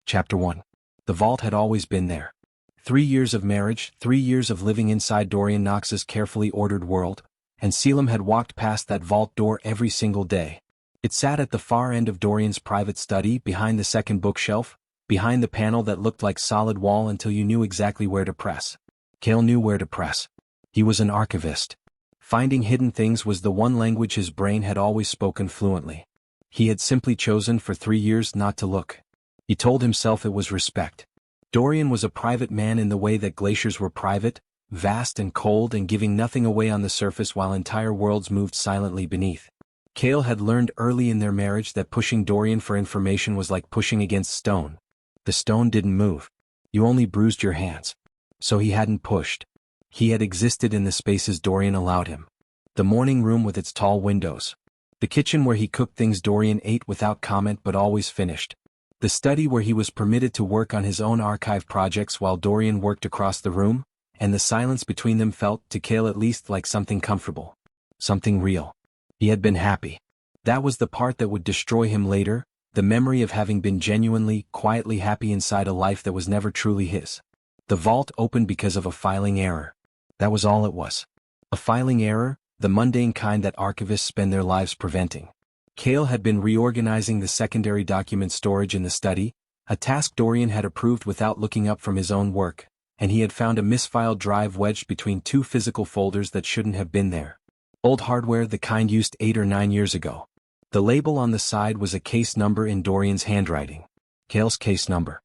Chapter 1. The vault had always been there. 3 years of marriage, 3 years of living inside Dorian Knox's carefully ordered world, and Selim had walked past that vault door every single day. It sat at the far end of Dorian's private study, behind the second bookshelf, behind the panel that looked like solid wall until you knew exactly where to press. Cale knew where to press. He was an archivist. Finding hidden things was the one language his brain had always spoken fluently. He had simply chosen for 3 years not to look. He told himself it was respect. Dorian was a private man in the way that glaciers were private, vast and cold and giving nothing away on the surface while entire worlds moved silently beneath. Cale had learned early in their marriage that pushing Dorian for information was like pushing against stone. The stone didn't move. You only bruised your hands. So he hadn't pushed. He had existed in the spaces Dorian allowed him. The morning room with its tall windows. The kitchen where he cooked things Dorian ate without comment but always finished. The study where he was permitted to work on his own archive projects while Dorian worked across the room, and the silence between them felt, to Cale at least, like something comfortable. Something real. He had been happy. That was the part that would destroy him later, the memory of having been genuinely, quietly happy inside a life that was never truly his. The vault opened because of a filing error. That was all it was. A filing error, the mundane kind that archivists spend their lives preventing. Cale had been reorganizing the secondary document storage in the study, a task Dorian had approved without looking up from his own work, and he had found a misfiled drive wedged between 2 physical folders that shouldn't have been there. Old hardware, the kind used 8 or 9 years ago. The label on the side was a case number in Dorian's handwriting. Cale's case number.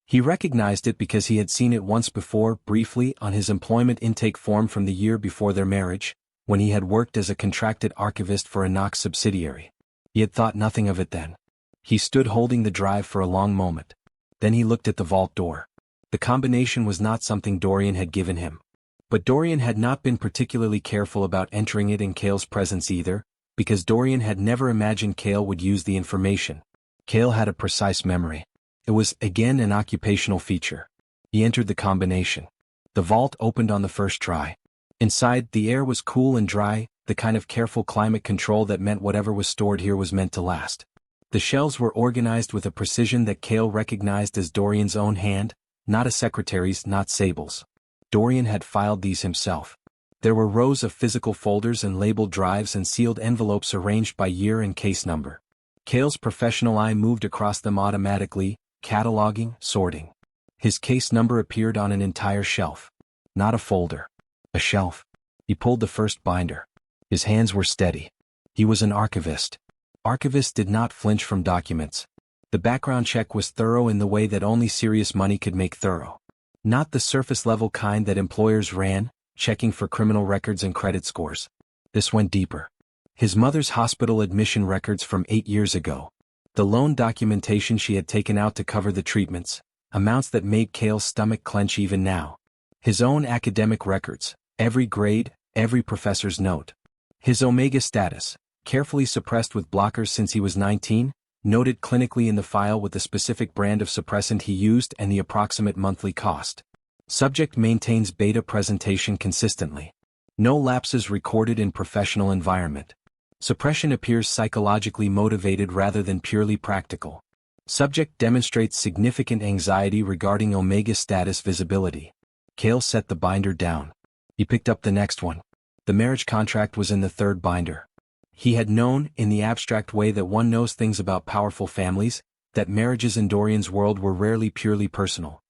He recognized it because he had seen it once before, briefly, on his employment intake form from the year before their marriage, when he had worked as a contracted archivist for a Knox subsidiary. He had thought nothing of it then. He stood holding the drive for a long moment. Then he looked at the vault door. The combination was not something Dorian had given him. But Dorian had not been particularly careful about entering it in Cale's presence either, because Dorian had never imagined Cale would use the information. Cale had a precise memory. It was, again, an occupational feature. He entered the combination. The vault opened on the first try. Inside, the air was cool and dry, the kind of careful climate control that meant whatever was stored here was meant to last. The shelves were organized with a precision that Cale recognized as Dorian's own hand, not a secretary's, not Sable's. Dorian had filed these himself. There were rows of physical folders and labeled drives and sealed envelopes arranged by year and case number. Cale's professional eye moved across them automatically, cataloging, sorting. His case number appeared on an entire shelf. Not a folder. A shelf. He pulled the first binder. His hands were steady. He was an archivist. Archivists did not flinch from documents. The background check was thorough in the way that only serious money could make thorough. Not the surface-level kind that employers ran, checking for criminal records and credit scores. This went deeper. His mother's hospital admission records from 8 years ago. The loan documentation she had taken out to cover the treatments, amounts that made Cale's stomach clench even now. His own academic records, every grade, every professor's note. His Omega status, carefully suppressed with blockers since he was 19, noted clinically in the file with the specific brand of suppressant he used and the approximate monthly cost. Subject maintains beta presentation consistently. No lapses recorded in professional environment. Suppression appears psychologically motivated rather than purely practical. Subject demonstrates significant anxiety regarding Omega status visibility. Cale set the binder down. He picked up the next one. The marriage contract was in the third binder. He had known, in the abstract way that one knows things about powerful families, that marriages in Dorian's world were rarely purely personal.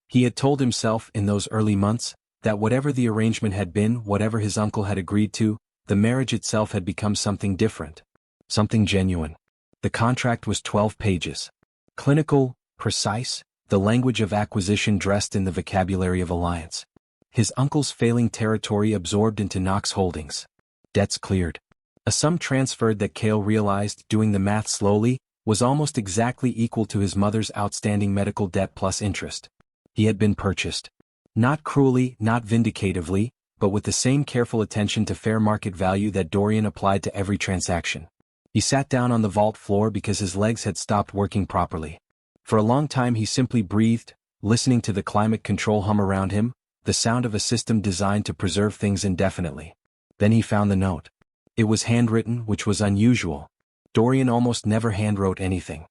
He had told himself in those early months that whatever the arrangement had been, whatever his uncle had agreed to, the marriage itself had become something different. Something genuine. The contract was 12 pages. Clinical, precise, the language of acquisition dressed in the vocabulary of alliance. His uncle's failing territory absorbed into Knox Holdings. Debts cleared. A sum transferred that Cale realized, doing the math slowly, was almost exactly equal to his mother's outstanding medical debt plus interest. He had been purchased. Not cruelly, not vindicatively, but with the same careful attention to fair market value that Dorian applied to every transaction. He sat down on the vault floor because his legs had stopped working properly. For a long time he simply breathed, listening to the climate control hum around him, the sound of a system designed to preserve things indefinitely. Then he found the note. It was handwritten, which was unusual. Dorian almost never handwrote anything.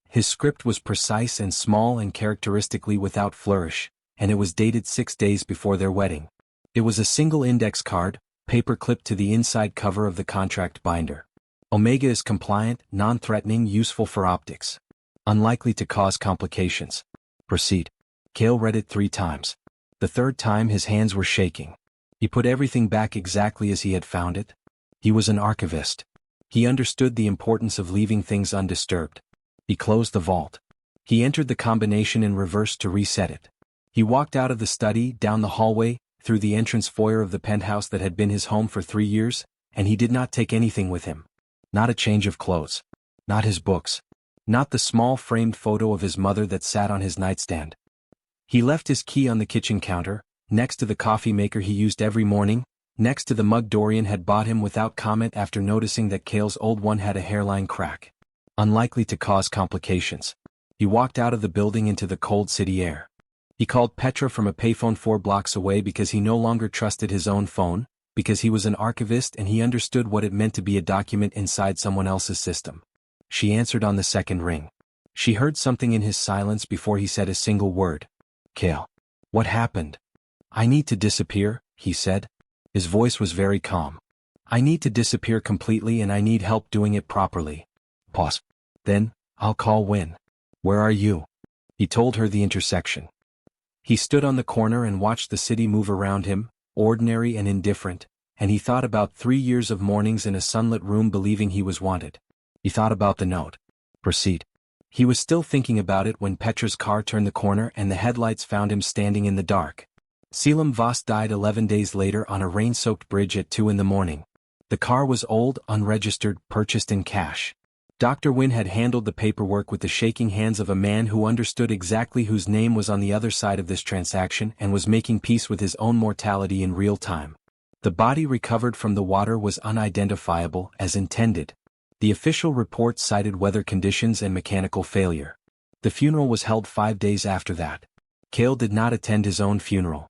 His script was precise and small and characteristically without flourish, and it was dated 6 days before their wedding. It was a single index card, paper clipped to the inside cover of the contract binder. Omega is compliant, non-threatening, useful for optics. Unlikely to cause complications. Proceed. Cale read it 3 times. The third time his hands were shaking. He put everything back exactly as he had found it. He was an archivist. He understood the importance of leaving things undisturbed. He closed the vault. He entered the combination in reverse to reset it. He walked out of the study, down the hallway, through the entrance foyer of the penthouse that had been his home for 3 years, and he did not take anything with him. Not a change of clothes. Not his books. Not the small framed photo of his mother that sat on his nightstand. He left his key on the kitchen counter, next to the coffee maker he used every morning, next to the mug Dorian had bought him without comment after noticing that Cale's old one had a hairline crack. Unlikely to cause complications. He walked out of the building into the cold city air. He called Petra from a payphone 4 blocks away because he no longer trusted his own phone, because he was an archivist and he understood what it meant to be a document inside someone else's system. She answered on the second ring. She heard something in his silence before he said a single word. Cale. What happened? I need to disappear, he said. His voice was very calm. I need to disappear completely and I need help doing it properly. Pause. Then, I'll call when. Where are you? He told her the intersection. He stood on the corner and watched the city move around him, ordinary and indifferent, and he thought about 3 years of mornings in a sunlit room believing he was wanted. He thought about the note. Proceed. He was still thinking about it when Petra's car turned the corner and the headlights found him standing in the dark. Selim Voss died 11 days later on a rain-soaked bridge at 2 in the morning. The car was old, unregistered, purchased in cash. Dr. Wynne had handled the paperwork with the shaking hands of a man who understood exactly whose name was on the other side of this transaction and was making peace with his own mortality in real time. The body recovered from the water was unidentifiable as intended. The official report cited weather conditions and mechanical failure. The funeral was held 5 days after that. Cale did not attend his own funeral.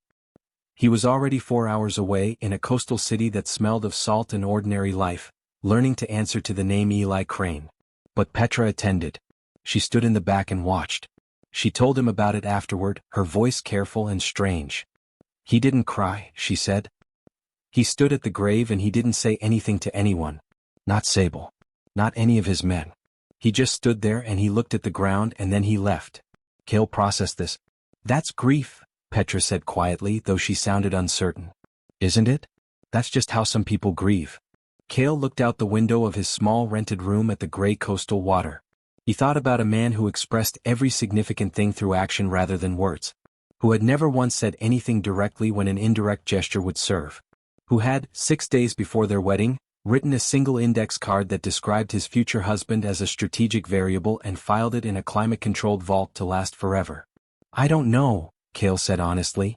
He was already 4 hours away in a coastal city that smelled of salt and ordinary life, learning to answer to the name Eli Crane. But Petra attended. She stood in the back and watched. She told him about it afterward, her voice careful and strange. He didn't cry, she said. He stood at the grave and he didn't say anything to anyone. Not Sable. Not any of his men. He just stood there and he looked at the ground and then he left. Cale processed this. That's grief, Petra said quietly, though she sounded uncertain. Isn't it? That's just how some people grieve. Cale looked out the window of his small rented room at the gray coastal water. He thought about a man who expressed every significant thing through action rather than words. Who had never once said anything directly when an indirect gesture would serve. Who had, 6 days before their wedding, written a single index card that described his future husband as a strategic variable and filed it in a climate-controlled vault to last forever. I don't know, Cale said honestly.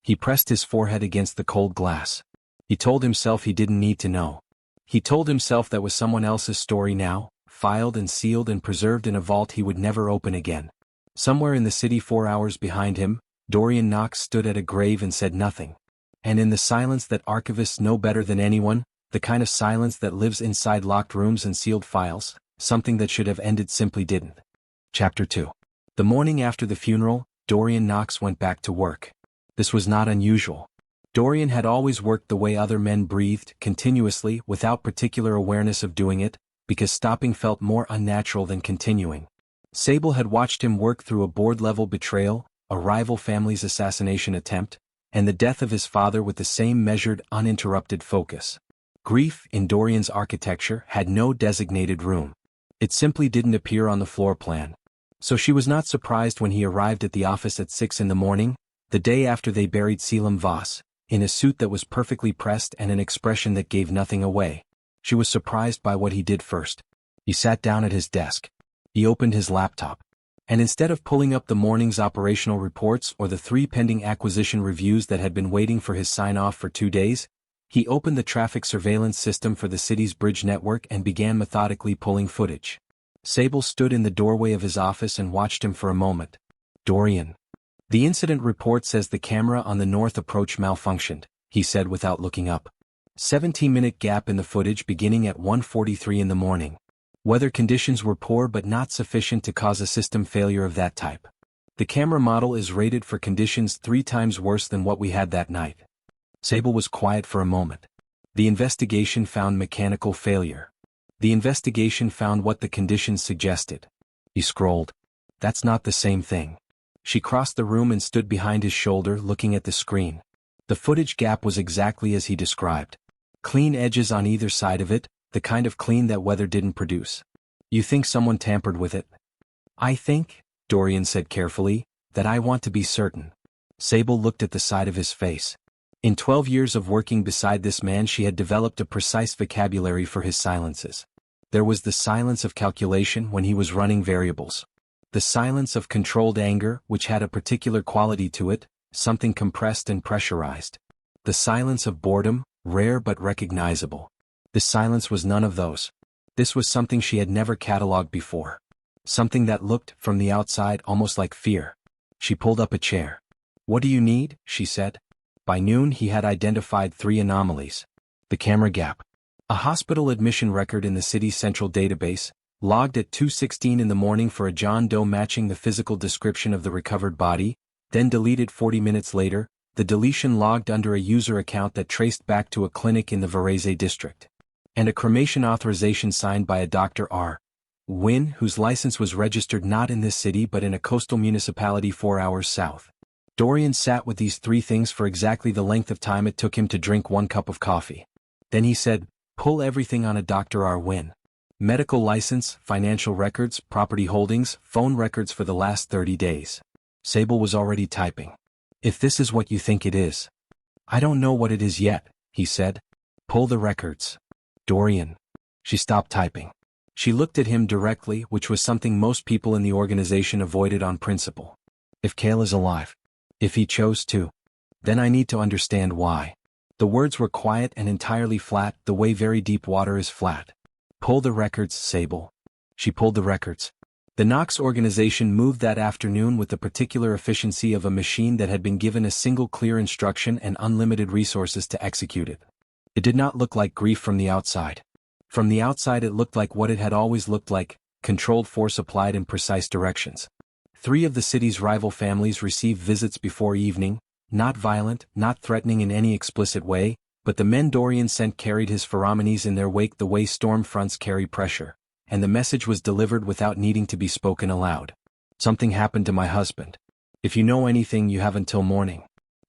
He pressed his forehead against the cold glass. He told himself he didn't need to know. He told himself that was someone else's story now, filed and sealed and preserved in a vault he would never open again. Somewhere in the city 4 hours behind him, Dorian Knox stood at a grave and said nothing. And in the silence that archivists know better than anyone, the kind of silence that lives inside locked rooms and sealed files, something that should have ended simply didn't. Chapter 2. The morning after the funeral, Dorian Knox went back to work. This was not unusual. Dorian had always worked the way other men breathed, continuously, without particular awareness of doing it, because stopping felt more unnatural than continuing. Sable had watched him work through a board-level betrayal, a rival family's assassination attempt, and the death of his father with the same measured, uninterrupted focus. Grief, in Dorian's architecture, had no designated room. It simply didn't appear on the floor plan. So she was not surprised when he arrived at the office at 6 in the morning, the day after they buried Selim Voss, in a suit that was perfectly pressed and an expression that gave nothing away. She was surprised by what he did first. He sat down at his desk. He opened his laptop. And instead of pulling up the morning's operational reports or the 3 pending acquisition reviews that had been waiting for his sign-off for 2 days, he opened the traffic surveillance system for the city's bridge network and began methodically pulling footage. Sable stood in the doorway of his office and watched him for a moment. Dorian. The incident report says the camera on the north approach malfunctioned, he said without looking up. 17-minute gap in the footage beginning at 1:43 in the morning. Weather conditions were poor but not sufficient to cause a system failure of that type. The camera model is rated for conditions 3 times worse than what we had that night. Sable was quiet for a moment. The investigation found mechanical failure. The investigation found what the conditions suggested. He scrolled. That's not the same thing. She crossed the room and stood behind his shoulder looking at the screen. The footage gap was exactly as he described. Clean edges on either side of it, the kind of clean that weather didn't produce. You think someone tampered with it? I think, Dorian said carefully, that I want to be certain. Sable looked at the side of his face. In 12 years of working beside this man she had developed a precise vocabulary for his silences. There was the silence of calculation when he was running variables. The silence of controlled anger, which had a particular quality to it, something compressed and pressurized. The silence of boredom, rare but recognizable. This silence was none of those. This was something she had never catalogued before. Something that looked, from the outside, almost like fear. She pulled up a chair. What do you need? She said. By noon he had identified 3 anomalies. The camera gap. A hospital admission record in the city's central database, logged at 2:16 in the morning for a John Doe matching the physical description of the recovered body, then deleted 40 minutes later, the deletion logged under a user account that traced back to a clinic in the Varese district. And a cremation authorization signed by a Dr. R. Wynn, whose license was registered not in this city but in a coastal municipality 4 hours south. Dorian sat with these 3 things for exactly the length of time it took him to drink 1 cup of coffee. Then he said, pull everything on a Dr. R. Wynn. Medical license, financial records, property holdings, phone records for the last 30 days. Sable was already typing. If this is what you think it is. I don't know what it is yet, he said. Pull the records. Dorian. She stopped typing. She looked at him directly, which was something most people in the organization avoided on principle. If Cale is alive. If he chose to. Then I need to understand why. The words were quiet and entirely flat, the way very deep water is flat. Pull the records, Sable. She pulled the records. The Knox organization moved that afternoon with the particular efficiency of a machine that had been given a single clear instruction and unlimited resources to execute it. It did not look like grief from the outside. From the outside it looked like what it had always looked like, controlled force applied in precise directions. 3 of the city's rival families received visits before evening, not violent, not threatening in any explicit way, but the men Dorian sent carried his pheromones in their wake the way storm fronts carry pressure, and the message was delivered without needing to be spoken aloud. Something happened to my husband. If you know anything you have until morning.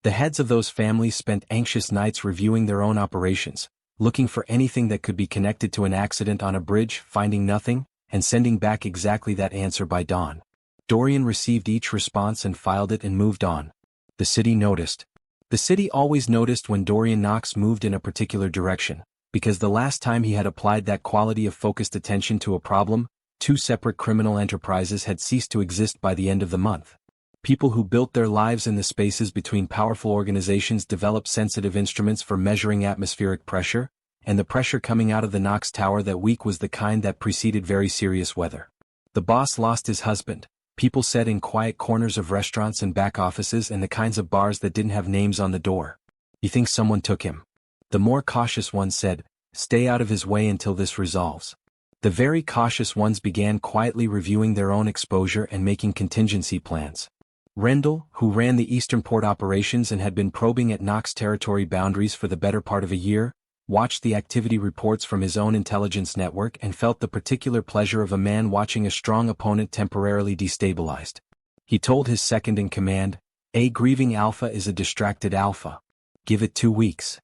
The heads of those families spent anxious nights reviewing their own operations, looking for anything that could be connected to an accident on a bridge, finding nothing, and sending back exactly that answer by dawn. Dorian received each response and filed it and moved on. The city noticed. The city always noticed when Dorian Knox moved in a particular direction, because the last time he had applied that quality of focused attention to a problem, 2 separate criminal enterprises had ceased to exist by the end of the month. People who built their lives in the spaces between powerful organizations developed sensitive instruments for measuring atmospheric pressure, and the pressure coming out of the Knox Tower that week was the kind that preceded very serious weather. The boss lost his husband, people said in quiet corners of restaurants and back offices and the kinds of bars that didn't have names on the door. He thinks someone took him. The more cautious ones said, stay out of his way until this resolves. The very cautious ones began quietly reviewing their own exposure and making contingency plans. Rendell, who ran the Eastern Port operations and had been probing at Knox territory boundaries for the better part of a year, watched the activity reports from his own intelligence network and felt the particular pleasure of a man watching a strong opponent temporarily destabilized. He told his second-in-command, "A grieving alpha is a distracted alpha. Give it 2 weeks."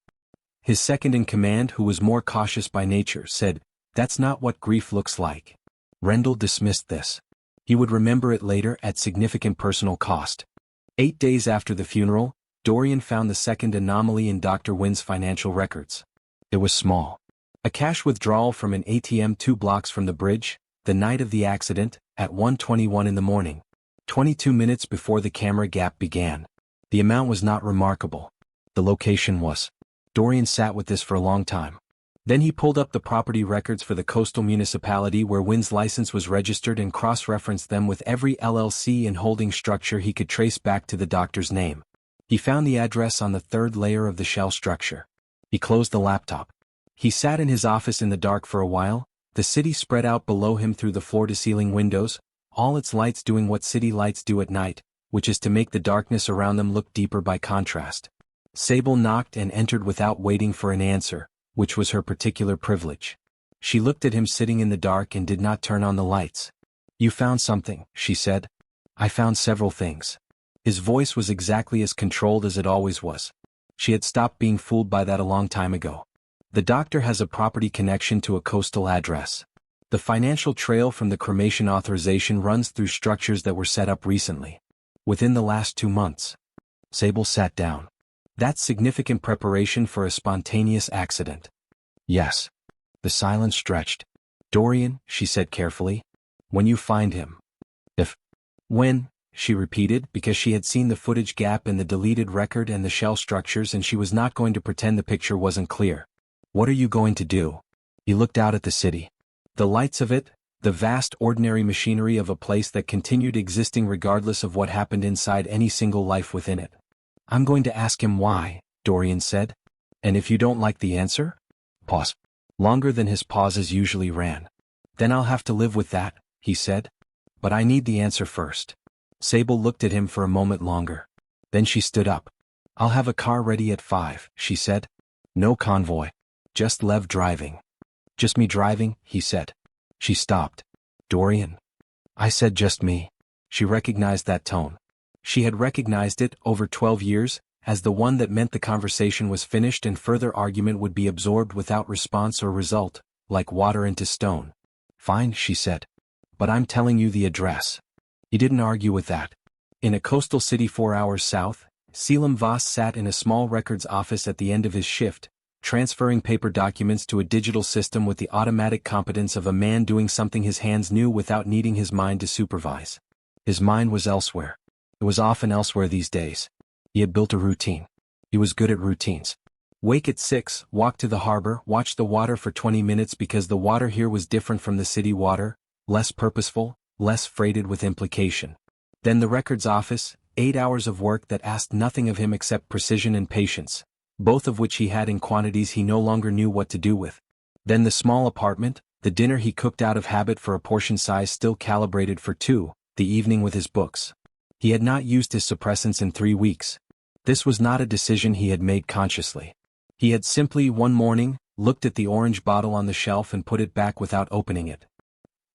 His second-in-command, who was more cautious by nature, said, "That's not what grief looks like." Rendell dismissed this. He would remember it later at significant personal cost. 8 days after the funeral, Dorian found the second anomaly in Dr. Wynn's financial records. It was small. A cash withdrawal from an ATM 2 blocks from the bridge, the night of the accident, at 1:21 in the morning, 22 minutes before the camera gap began. The amount was not remarkable. The location was. Dorian sat with this for a long time. Then he pulled up the property records for the coastal municipality where Wynn's license was registered and cross-referenced them with every LLC and holding structure he could trace back to the doctor's name. He found the address on the 3rd layer of the shell structure. He closed the laptop. He sat in his office in the dark for a while, The city spread out below him through the floor-to-ceiling windows, all its lights doing what city lights do at night, which is to make the darkness around them look deeper by contrast. Sable knocked and entered without waiting for an answer, which was her particular privilege. She looked at him sitting in the dark and did not turn on the lights. "You found something," she said. "I found several things." His voice was exactly as controlled as it always was. She had stopped being fooled by that a long time ago. "The doctor has a property connection to a coastal address. The financial trail from the cremation authorization runs through structures that were set up recently. Within the last 2 months." Sable sat down. "That's significant preparation for a spontaneous accident." "Yes." The silence stretched. "Dorian," she said carefully, "when you find him." When, she repeated, because she had seen the footage gap in the deleted record and the shell structures, and she was not going to pretend the picture wasn't clear. "What are you going to do?" He looked out at the city. The lights of it, the vast ordinary machinery of a place that continued existing regardless of what happened inside any single life within it. "I'm going to ask him why," Dorian said. "And if you don't like the answer?" Pause. Longer than his pauses usually ran. "Then I'll have to live with that," he said. "But I need the answer first." Sable looked at him for a moment longer. Then she stood up. "I'll have a car ready at 5, she said. "No convoy. Just Lev driving." "Just me driving," he said. She stopped. "Dorian." "I said just me." She recognized that tone. She had recognized it, over 12 years, as the one that meant the conversation was finished and further argument would be absorbed without response or result, like water into stone. "Fine," she said. "But I'm telling you the address." He didn't argue with that. In a coastal city 4 hours south, Selim Voss sat in a small records office at the end of his shift, transferring paper documents to a digital system with the automatic competence of a man doing something his hands knew without needing his mind to supervise. His mind was elsewhere. It was often elsewhere these days. He had built a routine. He was good at routines. Wake at 6, walk to the harbor, watch the water for 20 minutes because the water here was different from the city water, less purposeful, less freighted with implication. Then the records office, 8 hours of work that asked nothing of him except precision and patience, both of which he had in quantities he no longer knew what to do with. Then the small apartment, the dinner he cooked out of habit for a portion size still calibrated for 2, the evening with his books. He had not used his suppressants in 3 weeks. This was not a decision he had made consciously. He had simply, one morning, looked at the orange bottle on the shelf and put it back without opening it.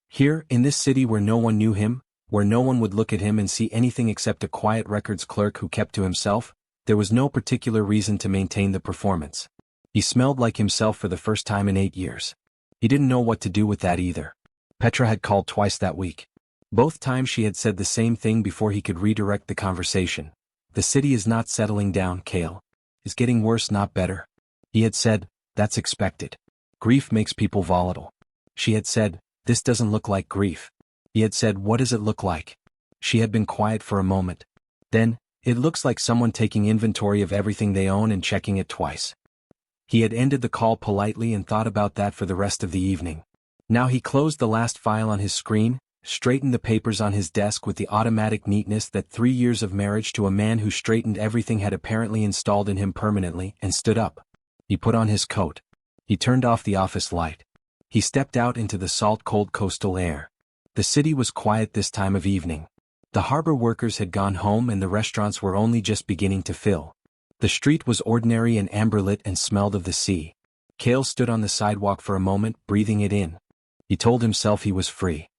Here, in this city where no one knew him, where no one would look at him and see anything except a quiet records clerk who kept to himself, there was no particular reason to maintain the performance. He smelled like himself for the first time in 8 years. He didn't know what to do with that either. Petra had called twice that week. Both times she had said the same thing before he could redirect the conversation. "The city is not settling down, Kale. It's getting worse, not better." He had said, "That's expected. Grief makes people volatile." She had said, "This doesn't look like grief." He had said, "What does it look like?" She had been quiet for a moment. Then, "It looks like someone taking inventory of everything they own and checking it twice." He had ended the call politely and thought about that for the rest of the evening. Now he closed the last file on his screen, straightened the papers on his desk with the automatic neatness that 3 years of marriage to a man who straightened everything had apparently installed in him permanently, and stood up. He put on his coat. He turned off the office light. He stepped out into the salt-cold coastal air. The city was quiet this time of evening. The harbor workers had gone home and the restaurants were only just beginning to fill. The street was ordinary and amber-lit and smelled of the sea. Cale stood on the sidewalk for a moment, breathing it in. He told himself he was free.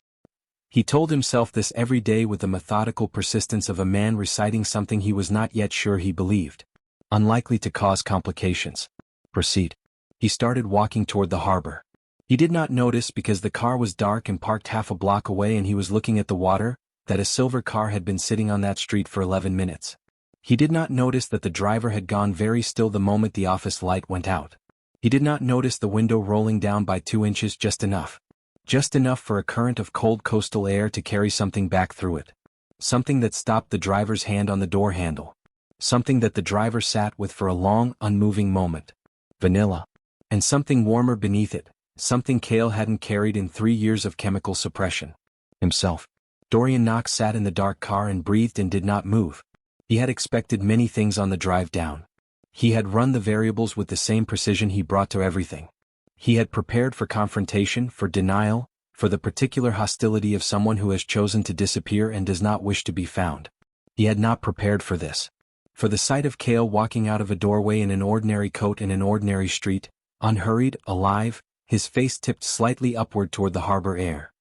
He told himself this every day with the methodical persistence of a man reciting something he was not yet sure he believed. Unlikely to cause complications. Proceed. He started walking toward the harbor. He did not notice, because the car was dark and parked half a block away and he was looking at the water, that a silver car had been sitting on that street for 11 minutes. He did not notice that the driver had gone very still the moment the office light went out. He did not notice the window rolling down by 2 inches, just enough. Just enough for a current of cold coastal air to carry something back through it. Something that stopped the driver's hand on the door handle. Something that the driver sat with for a long, unmoving moment. Vanilla. And something warmer beneath it, something Cale hadn't carried in 3 years of chemical suppression. Himself. Dorian Knox sat in the dark car and breathed and did not move. He had expected many things on the drive down. He had run the variables with the same precision he brought to everything. He had prepared for confrontation, for denial, for the particular hostility of someone who has chosen to disappear and does not wish to be found. He had not prepared for this. For the sight of Cale walking out of a doorway in an ordinary coat in an ordinary street, unhurried, alive, his face tipped slightly upward toward the harbor air.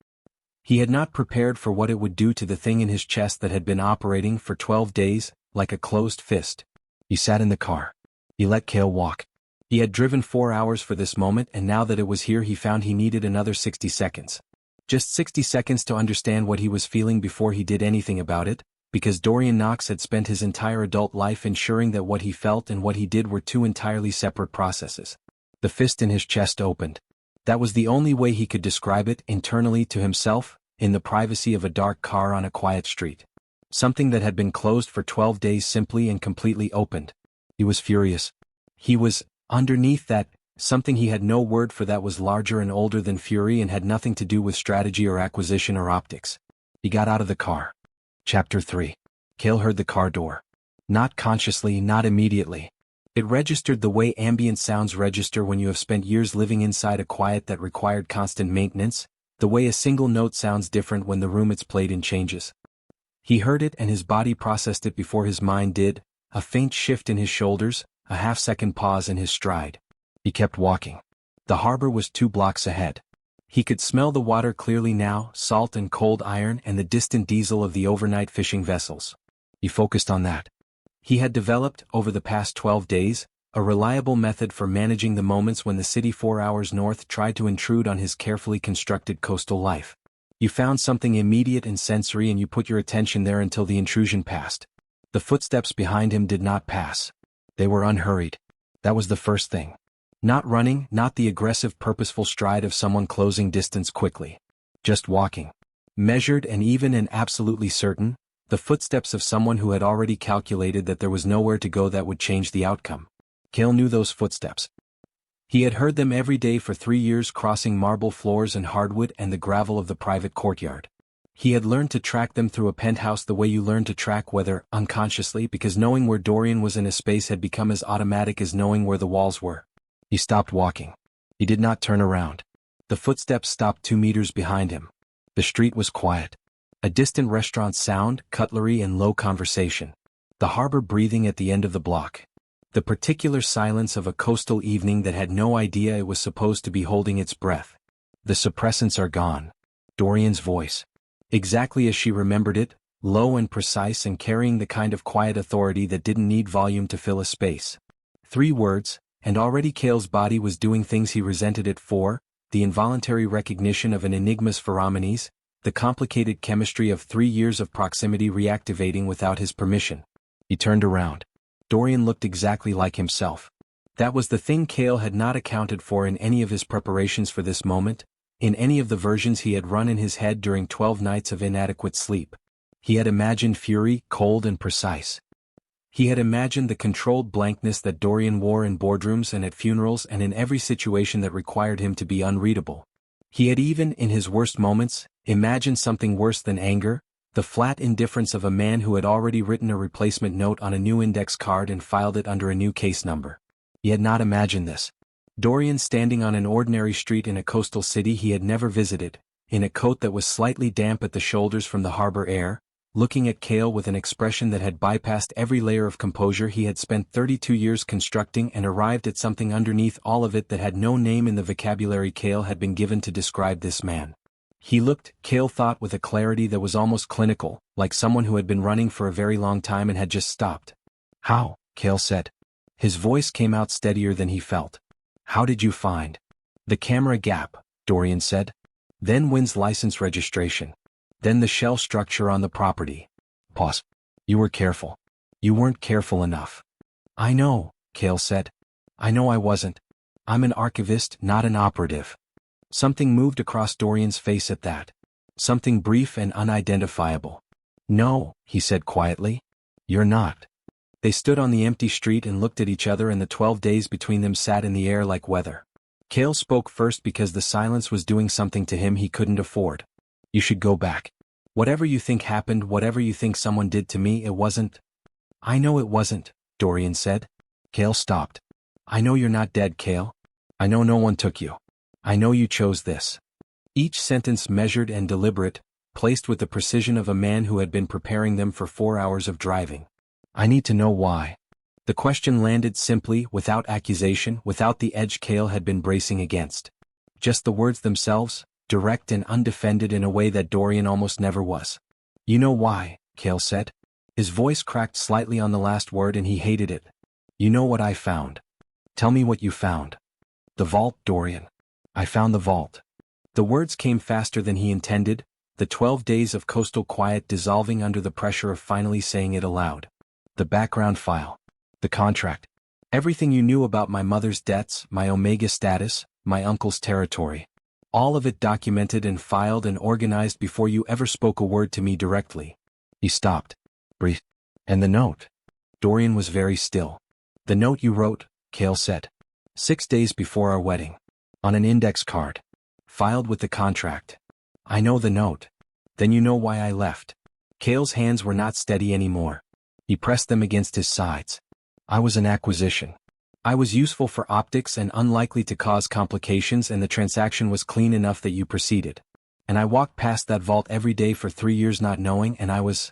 He had not prepared for what it would do to the thing in his chest that had been operating for 12 days, like a closed fist. He sat in the car. He let Cale walk. He had driven 4 hours for this moment, and now that it was here he found he needed another 60 seconds. Just 60 seconds to understand what he was feeling before he did anything about it, because Dorian Knox had spent his entire adult life ensuring that what he felt and what he did were two entirely separate processes. The fist in his chest opened. That was the only way he could describe it internally to himself, in the privacy of a dark car on a quiet street. Something that had been closed for 12 days simply and completely opened. He was furious. He was, underneath that, something he had no word for that was larger and older than fury and had nothing to do with strategy or acquisition or optics. He got out of the car. Chapter 3. Cale heard the car door. Not consciously, not immediately. It registered the way ambient sounds register when you have spent years living inside a quiet that required constant maintenance, the way a single note sounds different when the room it's played in changes. He heard it and his body processed it before his mind did, a faint shift in his shoulders, a half-second pause in his stride. He kept walking. The harbor was 2 blocks ahead. He could smell the water clearly now, salt and cold iron and the distant diesel of the overnight fishing vessels. He focused on that. He had developed, over the past 12 days, a reliable method for managing the moments when the city 4 hours north tried to intrude on his carefully constructed coastal life. You found something immediate and sensory and you put your attention there until the intrusion passed. The footsteps behind him did not pass. They were unhurried. That was the first thing. Not running, not the aggressive purposeful stride of someone closing distance quickly. Just walking. Measured and even and absolutely certain, the footsteps of someone who had already calculated that there was nowhere to go that would change the outcome. Cale knew those footsteps. He had heard them every day for 3 years, crossing marble floors and hardwood and the gravel of the private courtyard. He had learned to track them through a penthouse the way you learn to track weather, unconsciously, because knowing where Dorian was in a space had become as automatic as knowing where the walls were. He stopped walking. He did not turn around. The footsteps stopped 2 meters behind him. The street was quiet. A distant restaurant sound, cutlery and low conversation. The harbor breathing at the end of the block. The particular silence of a coastal evening that had no idea it was supposed to be holding its breath. The suppressants are gone. Dorian's voice. Exactly as she remembered it, low and precise and carrying the kind of quiet authority that didn't need volume to fill a space. 3 words, and already Cale's body was doing things he resented it for, the involuntary recognition of an Enigma's pheromones, the complicated chemistry of 3 years of proximity reactivating without his permission. He turned around. Dorian looked exactly like himself. That was the thing Cale had not accounted for in any of his preparations for this moment, in any of the versions he had run in his head during 12 nights of inadequate sleep. He had imagined fury, cold and precise. He had imagined the controlled blankness that Dorian wore in boardrooms and at funerals and in every situation that required him to be unreadable. He had even, in his worst moments, imagined something worse than anger, the flat indifference of a man who had already written a replacement note on a new index card and filed it under a new case number. He had not imagined this. Dorian standing on an ordinary street in a coastal city he had never visited, in a coat that was slightly damp at the shoulders from the harbor air, looking at Cale with an expression that had bypassed every layer of composure he had spent 32 years constructing and arrived at something underneath all of it that had no name in the vocabulary Cale had been given to describe this man. He looked, Cale thought, with a clarity that was almost clinical, like someone who had been running for a very long time and had just stopped. "How?" Cale said. His voice came out steadier than he felt. "How did you find the camera gap?" Dorian said. "Then Wynn's license registration. Then the shell structure on the property." Pause. "You were careful. You weren't careful enough." "I know," Cale said. "I know I wasn't. I'm an archivist, not an operative." Something moved across Dorian's face at that. Something brief and unidentifiable. "No," he said quietly. "You're not." They stood on the empty street and looked at each other, and the 12 days between them sat in the air like weather. Cale spoke first because the silence was doing something to him he couldn't afford. "You should go back. Whatever you think happened, whatever you think someone did to me, it wasn't." "I know it wasn't," Dorian said. Cale stopped. "I know you're not dead, Cale. I know no one took you. I know you chose this. Each sentence measured and deliberate, placed with the precision of a man who had been preparing them for 4 hours of driving. I need to know why. The question landed simply, without accusation, without the edge Cale had been bracing against. Just the words themselves, direct and undefended in a way that Dorian almost never was. You know why, Cale said. His voice cracked slightly on the last word and he hated it. You know what I found. Tell me what you found. The vault, Dorian. I found the vault. The words came faster than he intended, the 12 days of coastal quiet dissolving under the pressure of finally saying it aloud. The background file. The contract. Everything you knew about my mother's debts, my Omega status, my uncle's territory. All of it documented and filed and organized before you ever spoke a word to me directly. He stopped. Breathe. And the note. Dorian was very still. The note you wrote, Cale said. 6 days before our wedding. On an index card. Filed with the contract. I know the note. Then you know why I left. Cale's hands were not steady anymore. He pressed them against his sides. I was an acquisition. I was useful for optics and unlikely to cause complications, and the transaction was clean enough that you proceeded. And I walked past that vault every day for 3 years not knowing, and I was...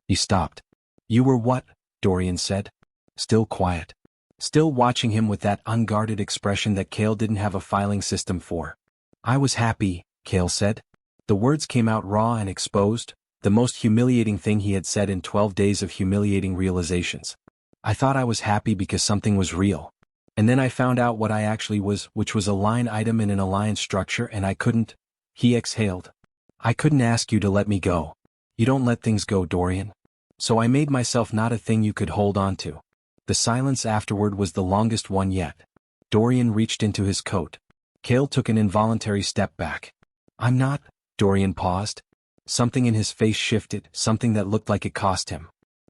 He stopped. You were what? Dorian said. Still quiet. Still watching him with that unguarded expression that Cale didn't have a filing system for. I was happy, Cale said. The words came out raw and exposed, the most humiliating thing he had said in 12 days of humiliating realizations. I thought I was happy because something was real. And then I found out what I actually was, which was a line item in an alliance structure, and I couldn't. He exhaled. I couldn't ask you to let me go. You don't let things go, Dorian. So I made myself not a thing you could hold on to. The silence afterward was the longest one yet. Dorian reached into his coat. Cale took an involuntary step back. I'm not. Dorian paused. Something in his face shifted, something that looked like it cost him.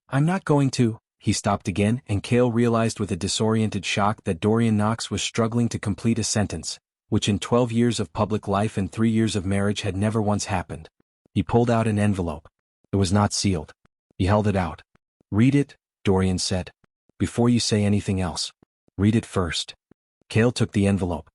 I'm not going to. He stopped again, and Cale realized with a disoriented shock that Dorian Knox was struggling to complete a sentence, which in 12 years of public life and 3 years of marriage had never once happened. He pulled out an envelope. It was not sealed. He held it out. Read it, Dorian said. Before you say anything else. Read it first. Cale took the envelope.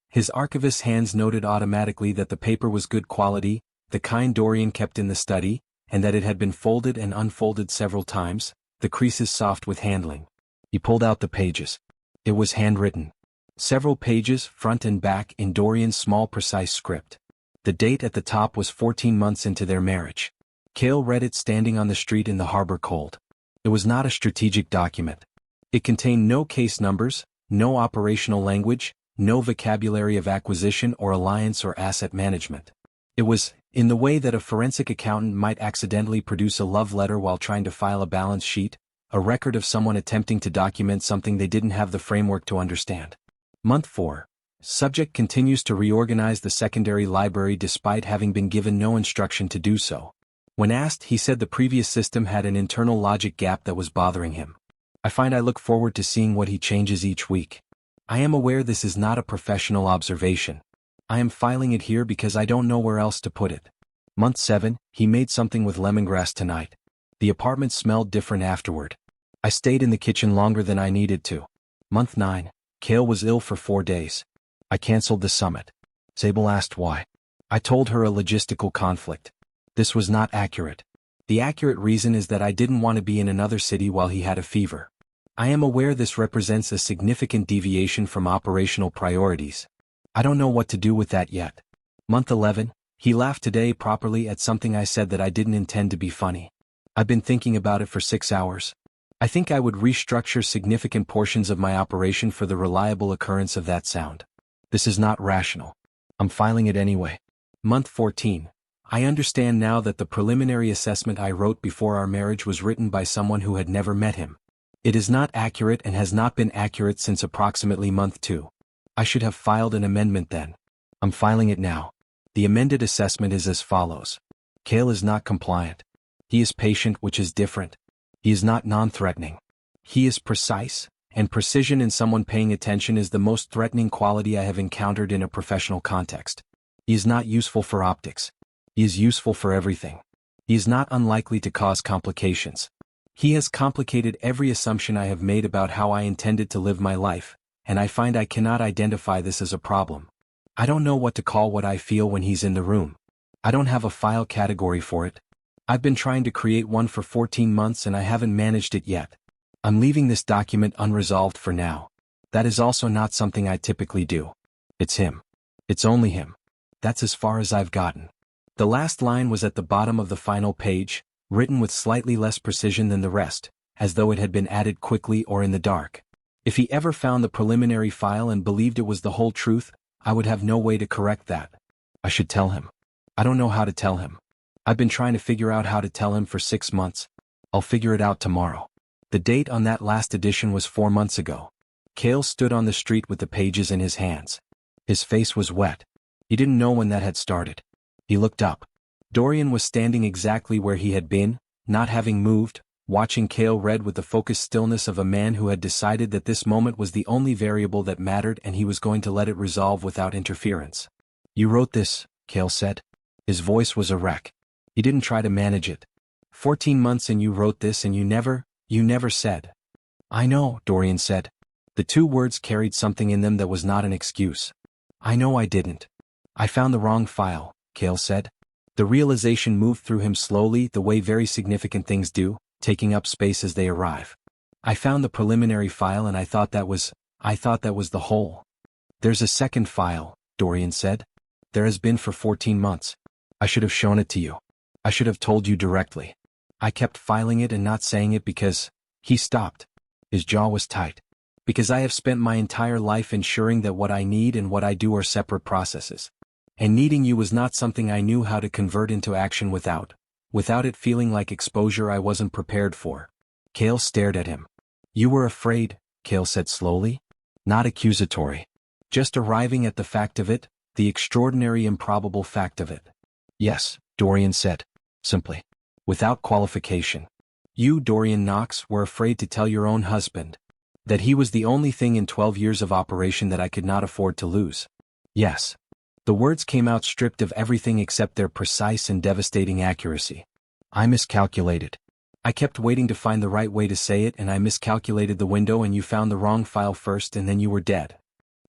His archivist's hands noted automatically that the paper was good quality, the kind Dorian kept in the study, and that it had been folded and unfolded several times, the creases soft with handling. He pulled out the pages. It was handwritten. Several pages, front and back, in Dorian's small precise script. The date at the top was 14 months into their marriage. Cale read it standing on the street in the harbor cold. It was not a strategic document. It contained no case numbers, no operational language, no vocabulary of acquisition or alliance or asset management. It was, in the way that a forensic accountant might accidentally produce a love letter while trying to file a balance sheet, a record of someone attempting to document something they didn't have the framework to understand. Month 4. Subject continues to reorganize the secondary library despite having been given no instruction to do so. When asked, he said the previous system had an internal logic gap that was bothering him. I look forward to seeing what he changes each week. I am aware this is not a professional observation. I am filing it here because I don't know where else to put it. Month 7, he made something with lemongrass tonight. The apartment smelled different afterward. I stayed in the kitchen longer than I needed to. Month 9, Cale was ill for 4 days. I canceled the summit. Sable asked why. I told her a logistical conflict. This was not accurate. The accurate reason is that I didn't want to be in another city while he had a fever. I am aware this represents a significant deviation from operational priorities. I don't know what to do with that yet. Month 11, he laughed today properly at something I said that I didn't intend to be funny. I've been thinking about it for 6 hours. I think I would restructure significant portions of my operation for the reliable occurrence of that sound. This is not rational. I'm filing it anyway. Month 14. I understand now that the preliminary assessment I wrote before our marriage was written by someone who had never met him. It is not accurate and has not been accurate since approximately month 2. I should have filed an amendment then. I'm filing it now. The amended assessment is as follows. Cale is not compliant. He is patient, which is different. He is not non-threatening. He is precise, and precision in someone paying attention is the most threatening quality I have encountered in a professional context. He is not useful for optics. He is useful for everything. He is not unlikely to cause complications. He has complicated every assumption I have made about how I intended to live my life, and I find I cannot identify this as a problem. I don't know what to call what I feel when he's in the room. I don't have a file category for it. I've been trying to create one for 14 months and I haven't managed it yet. I'm leaving this document unresolved for now. That is also not something I typically do. It's him. It's only him. That's as far as I've gotten. The last line was at the bottom of the final page, written with slightly less precision than the rest, as though it had been added quickly or in the dark. If he ever found the preliminary file and believed it was the whole truth, I would have no way to correct that. I should tell him. I don't know how to tell him. I've been trying to figure out how to tell him for 6 months. I'll figure it out tomorrow. The date on that last edition was 4 months ago. Cale stood on the street with the pages in his hands. His face was wet. He didn't know when that had started. He looked up. Dorian was standing exactly where he had been, not having moved, watching Cale read with the focused stillness of a man who had decided that this moment was the only variable that mattered and he was going to let it resolve without interference. You wrote this, Cale said. His voice was a wreck. He didn't try to manage it. 14 months and you wrote this and you never said. I know, Dorian said. The 2 words carried something in them that was not an excuse. I know I didn't. I found the wrong file, Cale said. The realization moved through him slowly, the way very significant things do, taking up space as they arrive. I found the preliminary file and I thought that was the whole. There's a second file, Dorian said. There has been for 14 months. I should have shown it to you. I should have told you directly. I kept filing it and not saying it because... He stopped. His jaw was tight. Because I have spent my entire life ensuring that what I need and what I do are separate processes. And needing you was not something I knew how to convert into action without it feeling like exposure I wasn't prepared for. Cale stared at him. You were afraid, Cale said slowly. Not accusatory. Just arriving at the fact of it, the extraordinary improbable fact of it. Yes, Dorian said. Simply. Without qualification. You, Dorian Knox, were afraid to tell your own husband that he was the only thing in 12 years of operation that I could not afford to lose. Yes. The words came out stripped of everything except their precise and devastating accuracy. I miscalculated. I kept waiting to find the right way to say it and I miscalculated the window and you found the wrong file first and then you were dead.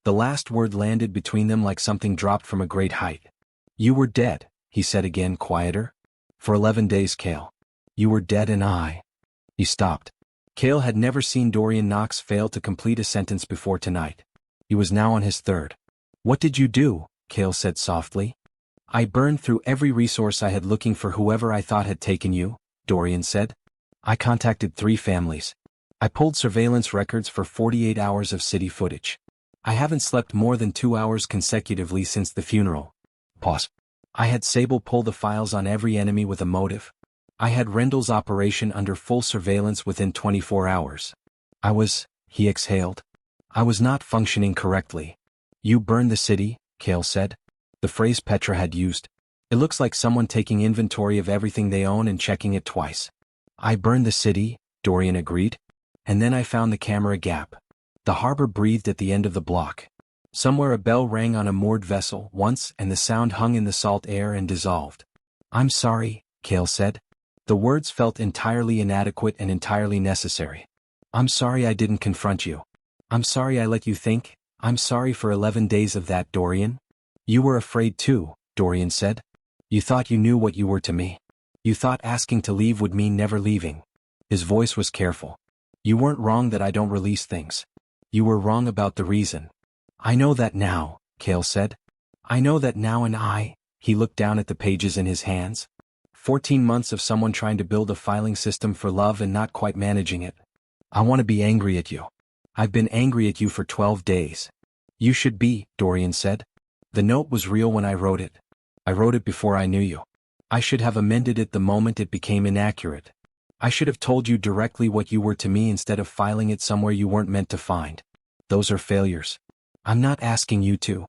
The last word landed between them like something dropped from a great height. You were dead, he said again, quieter. For 11 days, Cale. You were dead and I... He stopped. Cale had never seen Dorian Knox fail to complete a sentence before tonight. He was now on his third. What did you do? Cale said softly. I burned through every resource I had looking for whoever I thought had taken you, Dorian said. I contacted 3 families. I pulled surveillance records for 48 hours of city footage. I haven't slept more than 2 hours consecutively since the funeral. Pause. I had Sable pull the files on every enemy with a motive. I had Rendell's operation under full surveillance within 24 hours. He exhaled. I was not functioning correctly. You burned the city, Cale said. The phrase Petra had used. It looks like someone taking inventory of everything they own and checking it twice. I burned the city, Dorian agreed. And then I found the camera gap. The harbor breathed at the end of the block. Somewhere a bell rang on a moored vessel once and the sound hung in the salt air and dissolved. I'm sorry, Cale said. The words felt entirely inadequate and entirely necessary. I'm sorry I didn't confront you. I'm sorry I let you think. I'm sorry for 11 days of that, Dorian. You were afraid too, Dorian said. You thought you knew what you were to me. You thought asking to leave would mean never leaving. His voice was careful. You weren't wrong that I don't release things. You were wrong about the reason. I know that now, Cale said. I know that now and he looked down at the pages in his hands. 14 months of someone trying to build a filing system for love and not quite managing it. I want to be angry at you. I've been angry at you for 12 days. You should be, Dorian said. The note was real when I wrote it. I wrote it before I knew you. I should have amended it the moment it became inaccurate. I should have told you directly what you were to me instead of filing it somewhere you weren't meant to find. Those are failures. I'm not asking you to.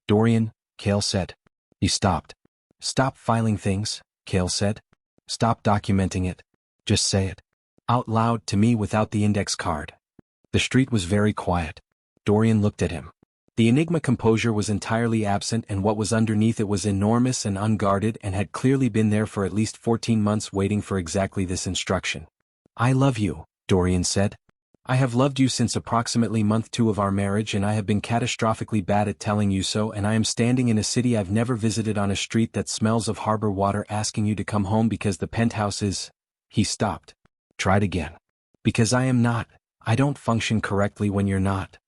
Dorian, Cale said. He stopped. Stop filing things, Cale said. Stop documenting it. Just say it. Out loud to me without the index card. The street was very quiet. Dorian looked at him. The Enigma composure was entirely absent and what was underneath it was enormous and unguarded and had clearly been there for at least 14 months waiting for exactly this instruction. I love you, Dorian said. I have loved you since approximately month 2 of our marriage, and I have been catastrophically bad at telling you so, and I am standing in a city I've never visited on a street that smells of harbor water asking you to come home because the penthouse is—" He stopped. Tried again. "Because I am not. I don't function correctly when you're not."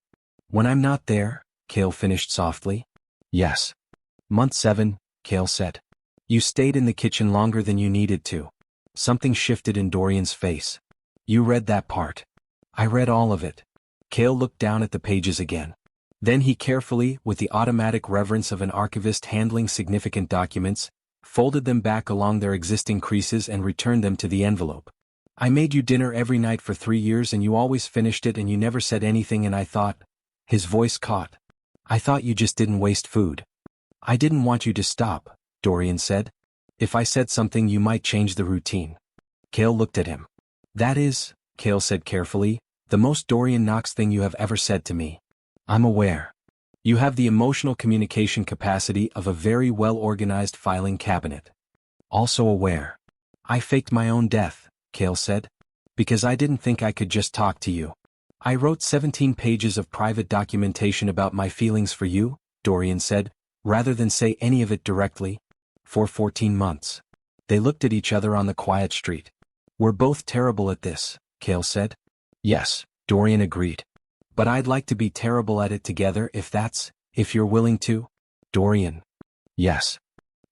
"When I'm not there," Cale finished softly. "Yes. Month 7, Cale said. "You stayed in the kitchen longer than you needed to." Something shifted in Dorian's face. "You read that part." "I read all of it." Cale looked down at the pages again. Then he carefully, with the automatic reverence of an archivist handling significant documents, folded them back along their existing creases and returned them to the envelope. "I made you dinner every night for 3 years and you always finished it and you never said anything, and I thought—" His voice caught. "I thought you just didn't waste food." "I didn't want you to stop," Dorian said. "If I said something you might change the routine." Cale looked at him. "That is," Cale said carefully, "the most Dorian Knox thing you have ever said to me. I'm aware. You have the emotional communication capacity of a very well-organized filing cabinet." "Also aware. I faked my own death," Cale said. "Because I didn't think I could just talk to you. I wrote 17 pages of private documentation about my feelings for you," Dorian said, "rather than say any of it directly. For 14 months. They looked at each other on the quiet street. "We're both terrible at this," Cale said. "Yes," Dorian agreed. "But I'd like to be terrible at it together if you're willing to." Dorian. "Yes."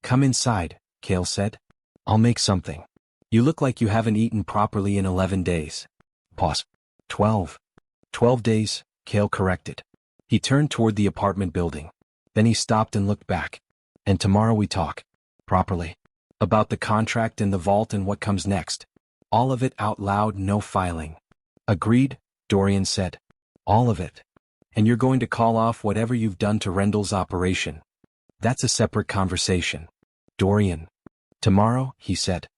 "Come inside," Cale said. "I'll make something. You look like you haven't eaten properly in 11 days. Pause. 12. 12 days, Cale corrected. He turned toward the apartment building. Then he stopped and looked back. "And tomorrow we talk. Properly. About the contract and the vault and what comes next. All of it out loud, no filing." "Agreed," Dorian said. "All of it. And you're going to call off whatever you've done to Rendell's operation." "That's a separate conversation." Dorian. "Tomorrow," he said.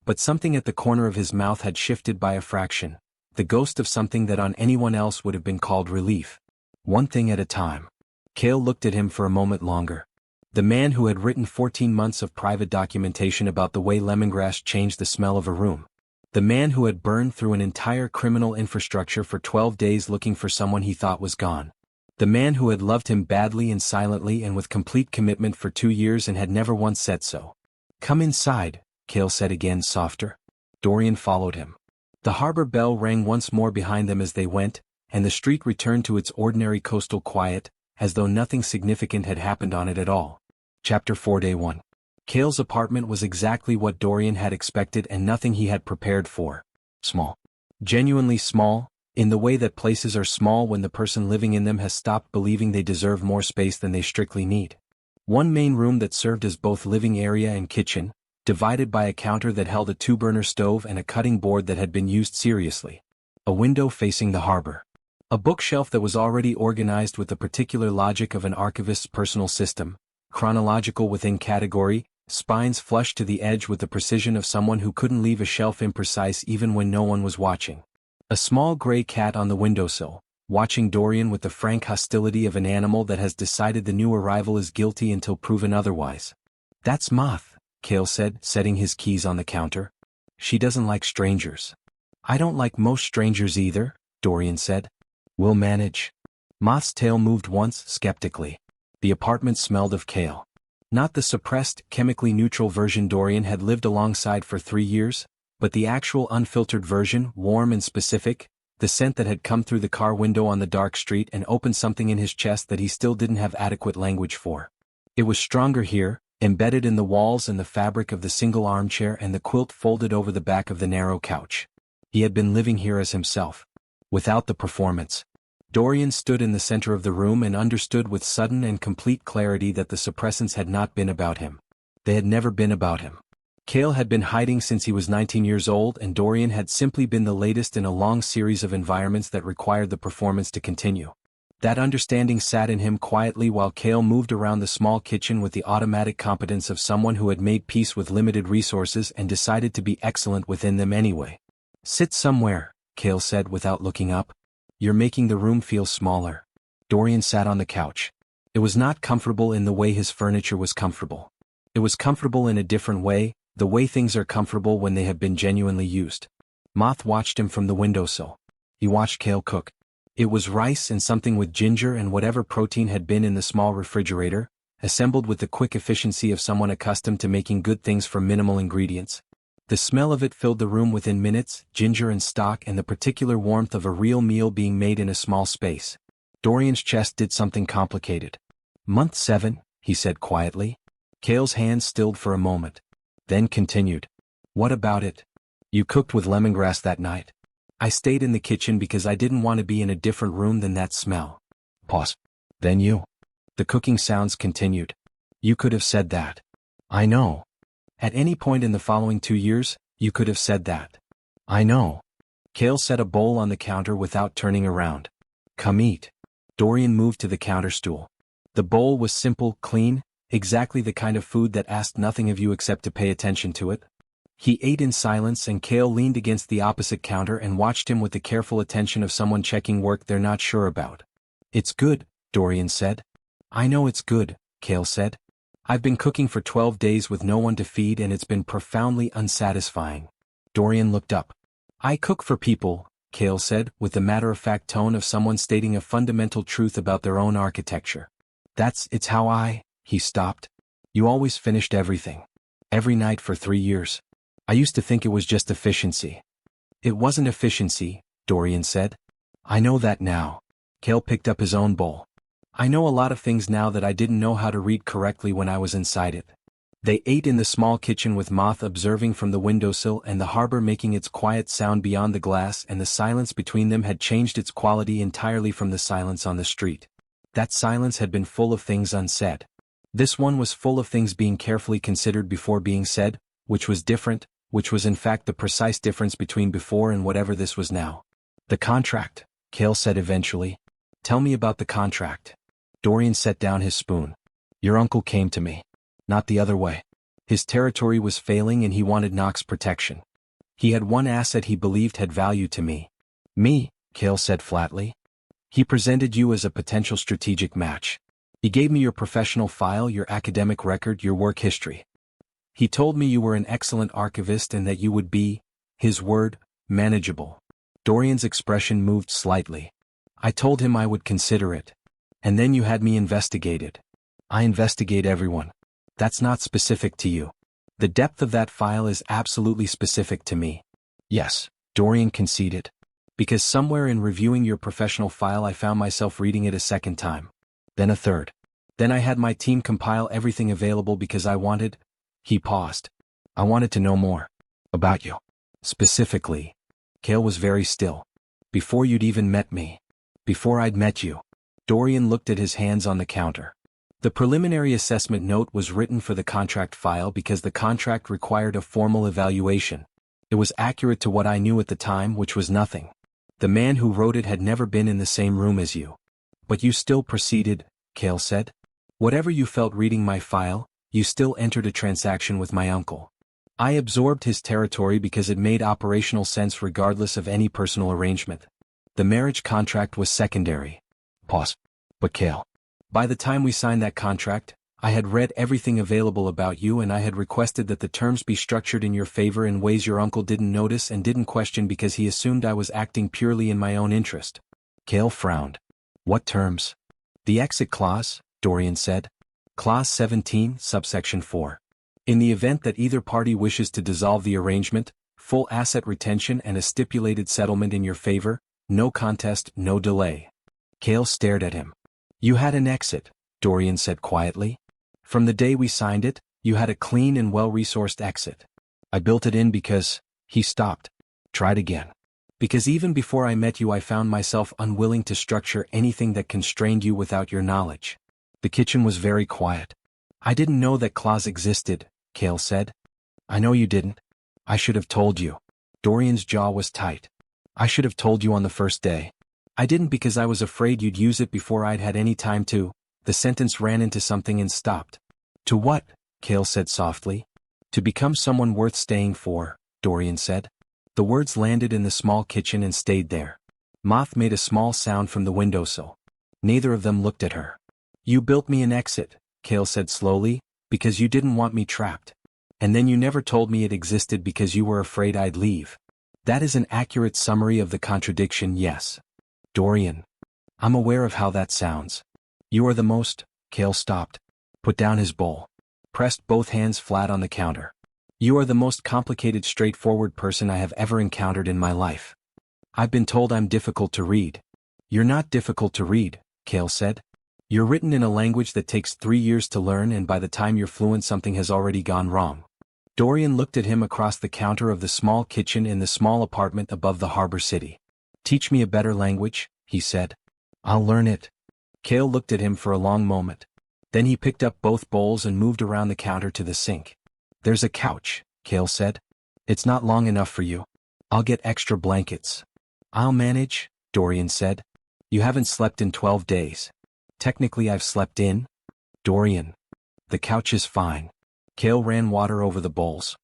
But something at the corner of his mouth had shifted by a fraction, the ghost of something that on anyone else would have been called relief. "One thing at a time." Cale looked at him for a moment longer. The man who had written 14 months of private documentation about the way lemongrass changed the smell of a room. The man who had burned through an entire criminal infrastructure for 12 days looking for someone he thought was gone. The man who had loved him badly and silently and with complete commitment for 2 years and had never once said so. "Come inside," Cale said again, softer. Dorian followed him. The harbor bell rang once more behind them as they went, and the street returned to its ordinary coastal quiet, as though nothing significant had happened on it at all. Chapter 4 Day 1. Cale's apartment was exactly what Dorian had expected and nothing he had prepared for. Small. Genuinely small, in the way that places are small when the person living in them has stopped believing they deserve more space than they strictly need. One main room that served as both living area and kitchen, divided by a counter that held a 2-burner stove and a cutting board that had been used seriously. A window facing the harbor. A bookshelf that was already organized with the particular logic of an archivist's personal system, chronological within category, spines flush to the edge with the precision of someone who couldn't leave a shelf imprecise even when no one was watching. A small gray cat on the windowsill, watching Dorian with the frank hostility of an animal that has decided the new arrival is guilty until proven otherwise. "That's Moth," Cale said, setting his keys on the counter. "She doesn't like strangers." "I don't like most strangers either," Dorian said. "We'll manage." Moth's tail moved once, skeptically. The apartment smelled of Cale. Not the suppressed, chemically neutral version Dorian had lived alongside for 3 years, but the actual unfiltered version, warm and specific, the scent that had come through the car window on the dark street and opened something in his chest that he still didn't have adequate language for. It was stronger here, embedded in the walls and the fabric of the single armchair and the quilt folded over the back of the narrow couch. He had been living here as himself. Without the performance. Dorian stood in the center of the room and understood with sudden and complete clarity that the suppressants had not been about him. They had never been about him. Cale had been hiding since he was 19 years old, and Dorian had simply been the latest in a long series of environments that required the performance to continue. That understanding sat in him quietly while Cale moved around the small kitchen with the automatic competence of someone who had made peace with limited resources and decided to be excellent within them anyway. "Sit somewhere," Cale said without looking up. "You're making the room feel smaller." Dorian sat on the couch. It was not comfortable in the way his furniture was comfortable. It was comfortable in a different way, the way things are comfortable when they have been genuinely used. Moth watched him from the windowsill. He watched Kale cook. It was rice and something with ginger and whatever protein had been in the small refrigerator, assembled with the quick efficiency of someone accustomed to making good things from minimal ingredients. The smell of it filled the room within minutes, ginger and stock and the particular warmth of a real meal being made in a small space. Dorian's chest did something complicated. Month 7, he said quietly. Kale's hands stilled for a moment. Then continued. What about it? You cooked with lemongrass that night. I stayed in the kitchen because I didn't want to be in a different room than that smell. Pause. Then you. The cooking sounds continued. You could have said that. I know. At any point in the following 2 years, you could have said that. I know. Kale set a bowl on the counter without turning around. Come eat. Dorian moved to the counter stool. The bowl was simple, clean, exactly the kind of food that asked nothing of you except to pay attention to it. He ate in silence and Kale leaned against the opposite counter and watched him with the careful attention of someone checking work they're not sure about. It's good, Dorian said. I know it's good, Kale said. I've been cooking for 12 days with no one to feed and it's been profoundly unsatisfying. Dorian looked up. I cook for people, Kale said, with the matter-of-fact tone of someone stating a fundamental truth about their own architecture. It's how he stopped. You always finished everything. Every night for 3 years. I used to think it was just efficiency. It wasn't efficiency, Dorian said. I know that now. Kale picked up his own bowl. I know a lot of things now that I didn't know how to read correctly when I was inside it. They ate in the small kitchen with Moth observing from the windowsill and the harbor making its quiet sound beyond the glass, and the silence between them had changed its quality entirely from the silence on the street. That silence had been full of things unsaid. This one was full of things being carefully considered before being said, which was different, which was in fact the precise difference between before and whatever this was now. The contract, Kale said eventually. Tell me about the contract. Dorian set down his spoon. Your uncle came to me. Not the other way. His territory was failing and he wanted Nox protection. He had one asset he believed had value to me. Me, Kale said flatly. He presented you as a potential strategic match. He gave me your professional file, your academic record, your work history. He told me you were an excellent archivist and that you would be, his word, manageable. Dorian's expression moved slightly. I told him I would consider it. And then you had me investigated. I investigate everyone. That's not specific to you. The depth of that file is absolutely specific to me. Yes, Dorian conceded. Because somewhere in reviewing your professional file I found myself reading it a second time. Then a third. Then I had my team compile everything available because I wanted. He paused. I wanted to know more. About you. Specifically. Kale was very still. Before you'd even met me. Before I'd met you. Dorian looked at his hands on the counter. The preliminary assessment note was written for the contract file because the contract required a formal evaluation. It was accurate to what I knew at the time, which was nothing. The man who wrote it had never been in the same room as you. But you still proceeded, Kale said. Whatever you felt reading my file, you still entered a transaction with my uncle. I absorbed his territory because it made operational sense regardless of any personal arrangement. The marriage contract was secondary. Pause. But Kale. By the time we signed that contract, I had read everything available about you and I had requested that the terms be structured in your favor in ways your uncle didn't notice and didn't question because he assumed I was acting purely in my own interest. Kale frowned. What terms? The exit clause, Dorian said. Clause 17, subsection 4. In the event that either party wishes to dissolve the arrangement, full asset retention and a stipulated settlement in your favor, no contest, no delay. Kale stared at him. You had an exit, Dorian said quietly. From the day we signed it, you had a clean and well-resourced exit. I built it in because, he stopped. Tried again. Because even before I met you I found myself unwilling to structure anything that constrained you without your knowledge. The kitchen was very quiet. I didn't know that clause existed, Kale said. I know you didn't. I should have told you. Dorian's jaw was tight. I should have told you on the first day. I didn't because I was afraid you'd use it before I'd had any time to. The sentence ran into something and stopped. To what? Kale said softly. To become someone worth staying for, Dorian said. The words landed in the small kitchen and stayed there. Moth made a small sound from the windowsill. Neither of them looked at her. You built me an exit, Kale said slowly, because you didn't want me trapped. And then you never told me it existed because you were afraid I'd leave. That is an accurate summary of the contradiction, yes. Dorian. I'm aware of how that sounds. You are the most. Cale stopped. Put down his bowl. Pressed both hands flat on the counter. You are the most complicated, straightforward person I have ever encountered in my life. I've been told I'm difficult to read. You're not difficult to read, Cale said. You're written in a language that takes 3 years to learn, and by the time you're fluent something has already gone wrong. Dorian looked at him across the counter of the small kitchen in the small apartment above the harbor city. Teach me a better language, he said. I'll learn it. Cale looked at him for a long moment. Then he picked up both bowls and moved around the counter to the sink. There's a couch, Cale said. It's not long enough for you. I'll get extra blankets. I'll manage, Dorian said. You haven't slept in 12 days. Technically I've slept in. Dorian. The couch is fine. Cale ran water over the bowls.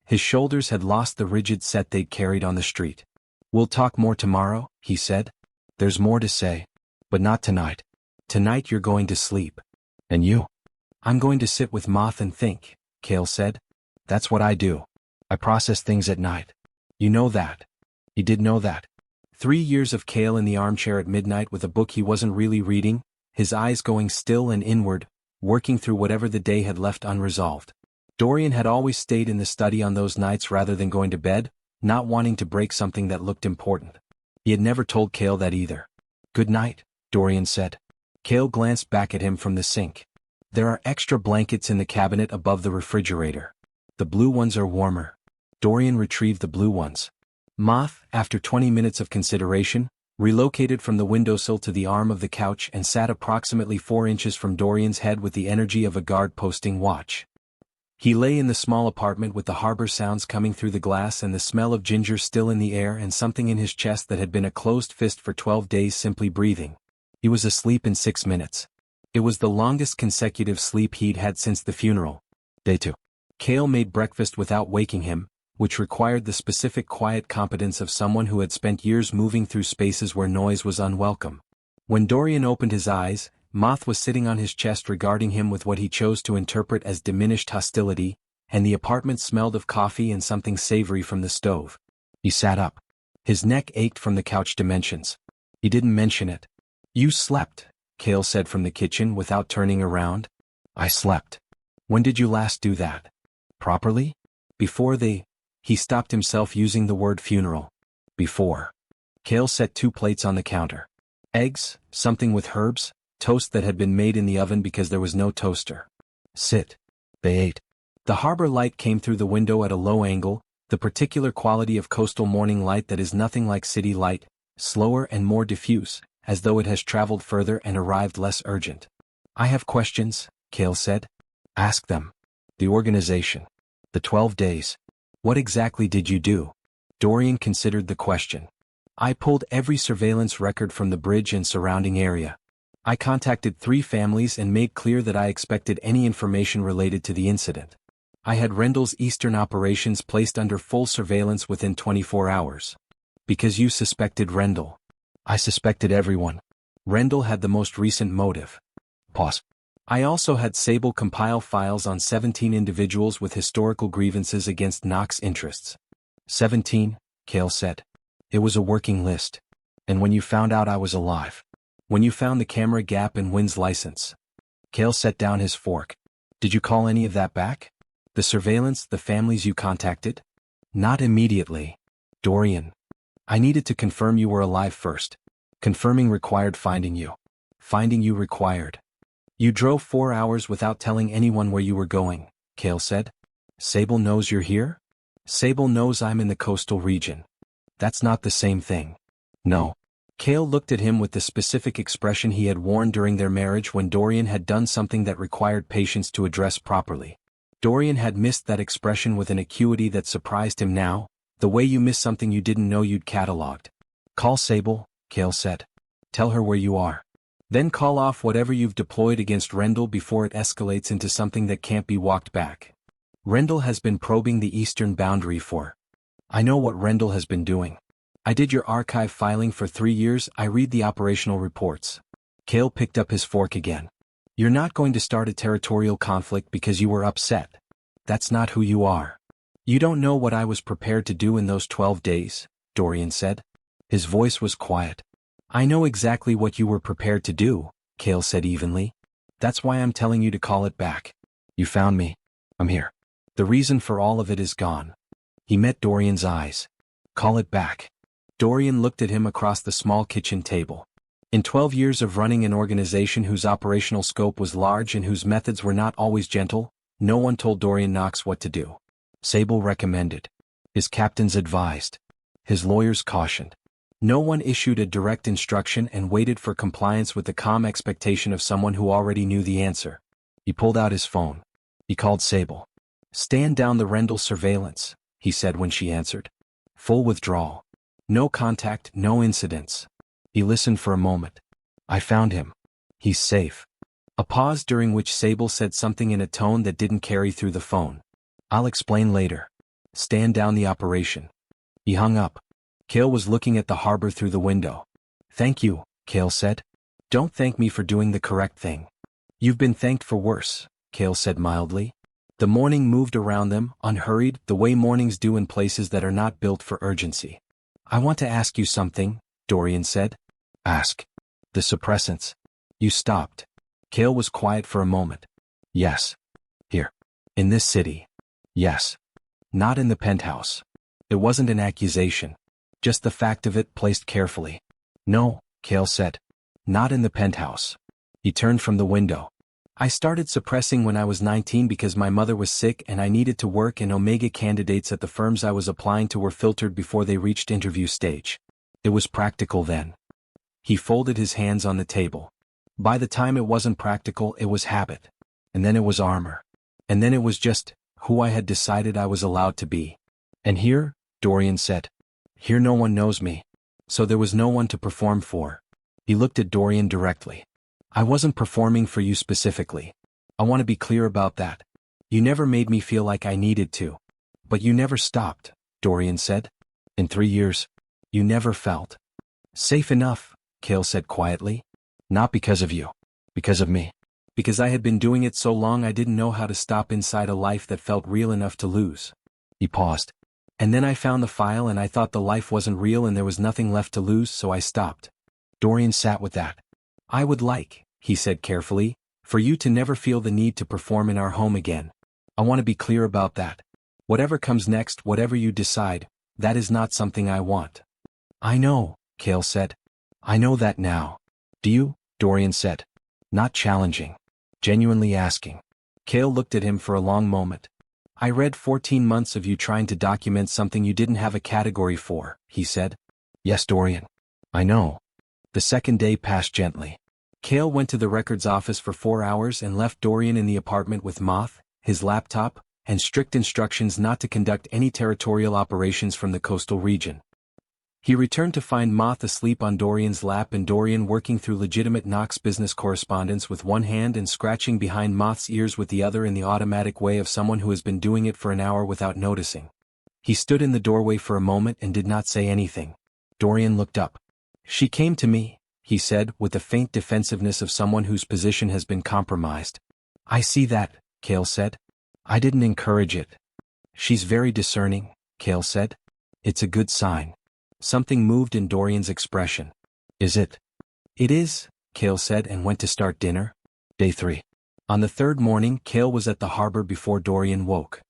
His shoulders had lost the rigid set they'd carried on the street. We'll talk more tomorrow, he said. There's more to say. But not tonight. Tonight you're going to sleep. And you? I'm going to sit with Moth and think, Cale said. That's what I do. I process things at night. You know that. He did know that. 3 years of Cale in the armchair at midnight with a book he wasn't really reading, his eyes going still and inward, working through whatever the day had left unresolved. Dorian had always stayed in the study on those nights rather than going to bed, not wanting to break something that looked important. He had never told Cale that either. Good night, Dorian said. Cale glanced back at him from the sink. There are extra blankets in the cabinet above the refrigerator. The blue ones are warmer. Dorian retrieved the blue ones. Moth, after 20 minutes of consideration, relocated from the windowsill to the arm of the couch and sat approximately 4 inches from Dorian's head with the energy of a guard posting watch. He lay in the small apartment with the harbor sounds coming through the glass and the smell of ginger still in the air and something in his chest that had been a closed fist for 12 days simply breathing. He was asleep in 6 minutes. It was the longest consecutive sleep he'd had since the funeral. Day 2. Cale made breakfast without waking him, which required the specific quiet competence of someone who had spent years moving through spaces where noise was unwelcome. When Dorian opened his eyes, Moth was sitting on his chest regarding him with what he chose to interpret as diminished hostility, and the apartment smelled of coffee and something savory from the stove. He sat up. His neck ached from the couch dimensions. He didn't mention it. You slept, Cale said from the kitchen without turning around. I slept. When did you last do that? Properly? Before he stopped himself using the word funeral. Before. Cale set 2 plates on the counter. Eggs, something with herbs, toast that had been made in the oven because there was no toaster. Sit. They ate. The harbor light came through the window at a low angle, the particular quality of coastal morning light that is nothing like city light, slower and more diffuse, as though it has traveled further and arrived less urgent. I have questions, Cale said. Ask them. The organization. The 12 days. What exactly did you do? Dorian considered the question. I pulled every surveillance record from the bridge and surrounding area. I contacted 3 families and made clear that I expected any information related to the incident. I had Rendell's Eastern operations placed under full surveillance within 24 hours. Because you suspected Rendell. I suspected everyone. Rendell had the most recent motive. Pause. I also had Sable compile files on 17 individuals with historical grievances against Knox interests. 17, Cale said. It was a working list. And when you found out I was alive. When you found the camera gap in Wynn's license. Cale set down his fork. Did you call any of that back? The surveillance, the families you contacted? Not immediately. Dorian. I needed to confirm you were alive first. Confirming required finding you. Finding you required. You drove 4 hours without telling anyone where you were going, Cale said. Sable knows you're here? Sable knows I'm in the coastal region. That's not the same thing. No. Cale looked at him with the specific expression he had worn during their marriage when Dorian had done something that required patience to address properly. Dorian had missed that expression with an acuity that surprised him now, the way you miss something you didn't know you'd cataloged. Call Sable, Cale said. Tell her where you are. Then call off whatever you've deployed against Rendell before it escalates into something that can't be walked back. Rendell has been probing the eastern boundary for. I know what Rendell has been doing. I did your archive filing for 3 years. I read the operational reports. Cale picked up his fork again. You're not going to start a territorial conflict because you were upset. That's not who you are. You don't know what I was prepared to do in those 12 days, Dorian said. His voice was quiet. I know exactly what you were prepared to do, Cale said evenly. That's why I'm telling you to call it back. You found me. I'm here. The reason for all of it is gone. He met Dorian's eyes. Call it back. Dorian looked at him across the small kitchen table. In 12 years of running an organization whose operational scope was large and whose methods were not always gentle, no one told Dorian Knox what to do. Sable recommended. His captains advised. His lawyers cautioned. No one issued a direct instruction and waited for compliance with the calm expectation of someone who already knew the answer. He pulled out his phone. He called Sable. Stand down the Rendell surveillance, he said when she answered. Full withdrawal. No contact, no incidents. He listened for a moment. I found him. He's safe. A pause during which Sable said something in a tone that didn't carry through the phone. I'll explain later. Stand down the operation. He hung up. Cale was looking at the harbor through the window. Thank you, Cale said. Don't thank me for doing the correct thing. You've been thanked for worse, Cale said mildly. The morning moved around them, unhurried, the way mornings do in places that are not built for urgency. I want to ask you something, Dorian said. Ask. The suppressants. You stopped. Cale was quiet for a moment. Yes. Here. In this city. Yes. Not in the penthouse. It wasn't an accusation. Just the fact of it placed carefully. No, Cale said. Not in the penthouse. He turned from the window. I started suppressing when I was 19 because my mother was sick and I needed to work, and Omega candidates at the firms I was applying to were filtered before they reached interview stage. It was practical then. He folded his hands on the table. By the time it wasn't practical, it was habit. And then it was armor. And then it was just who I had decided I was allowed to be. And here, Dorian said. Here no one knows me. So there was no one to perform for. He looked at Dorian directly. I wasn't performing for you specifically. I want to be clear about that. You never made me feel like I needed to. But you never stopped, Dorian said. In 3 years, you never felt safe enough, Cale said quietly. Not because of you. Because of me. Because I had been doing it so long I didn't know how to stop inside a life that felt real enough to lose. He paused. And then I found the file and I thought the life wasn't real and there was nothing left to lose, so I stopped. Dorian sat with that. I would like, he said carefully, for you to never feel the need to perform in our home again. I want to be clear about that. Whatever comes next, whatever you decide, that is not something I want. I know, Cale said. I know that now. Do you? Dorian said. Not challenging. Genuinely asking. Cale looked at him for a long moment. I read 14 months of you trying to document something you didn't have a category for, he said. Yes, Dorian. I know. The second day passed gently. Cale went to the records office for 4 hours and left Dorian in the apartment with Moth, his laptop, and strict instructions not to conduct any territorial operations from the coastal region. He returned to find Moth asleep on Dorian's lap and Dorian working through legitimate Knox business correspondence with one hand and scratching behind Moth's ears with the other in the automatic way of someone who has been doing it for an hour without noticing. He stood in the doorway for a moment and did not say anything. Dorian looked up. She came to me, he said, with the faint defensiveness of someone whose position has been compromised. I see that, Cale said. I didn't encourage it. She's very discerning, Cale said. It's a good sign. Something moved in Dorian's expression. Is it? It is, Cale said and went to start dinner. Day 3. On the third morning, Cale was at the harbor before Dorian woke.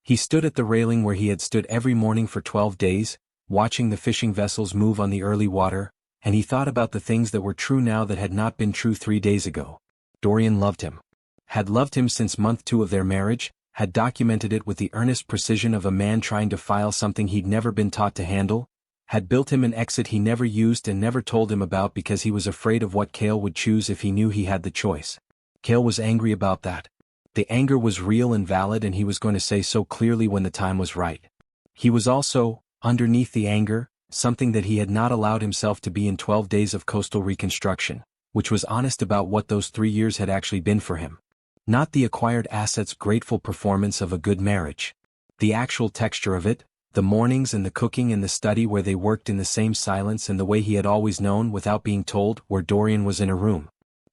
He stood at the railing where he had stood every morning for 12 days, watching the fishing vessels move on the early water, and he thought about the things that were true now that had not been true 3 days ago. Dorian loved him. Had loved him since month 2 of their marriage, had documented it with the earnest precision of a man trying to file something he'd never been taught to handle, had built him an exit he never used and never told him about because he was afraid of what Cale would choose if he knew he had the choice. Cale was angry about that. The anger was real and valid and he was going to say so clearly when the time was right. He was also, underneath the anger, something that he had not allowed himself to be in 12 days of coastal reconstruction, which was honest about what those 3 years had actually been for him. Not the acquired assets' grateful performance of a good marriage. The actual texture of it, the mornings and the cooking and the study where they worked in the same silence and the way he had always known without being told where Dorian was in a room.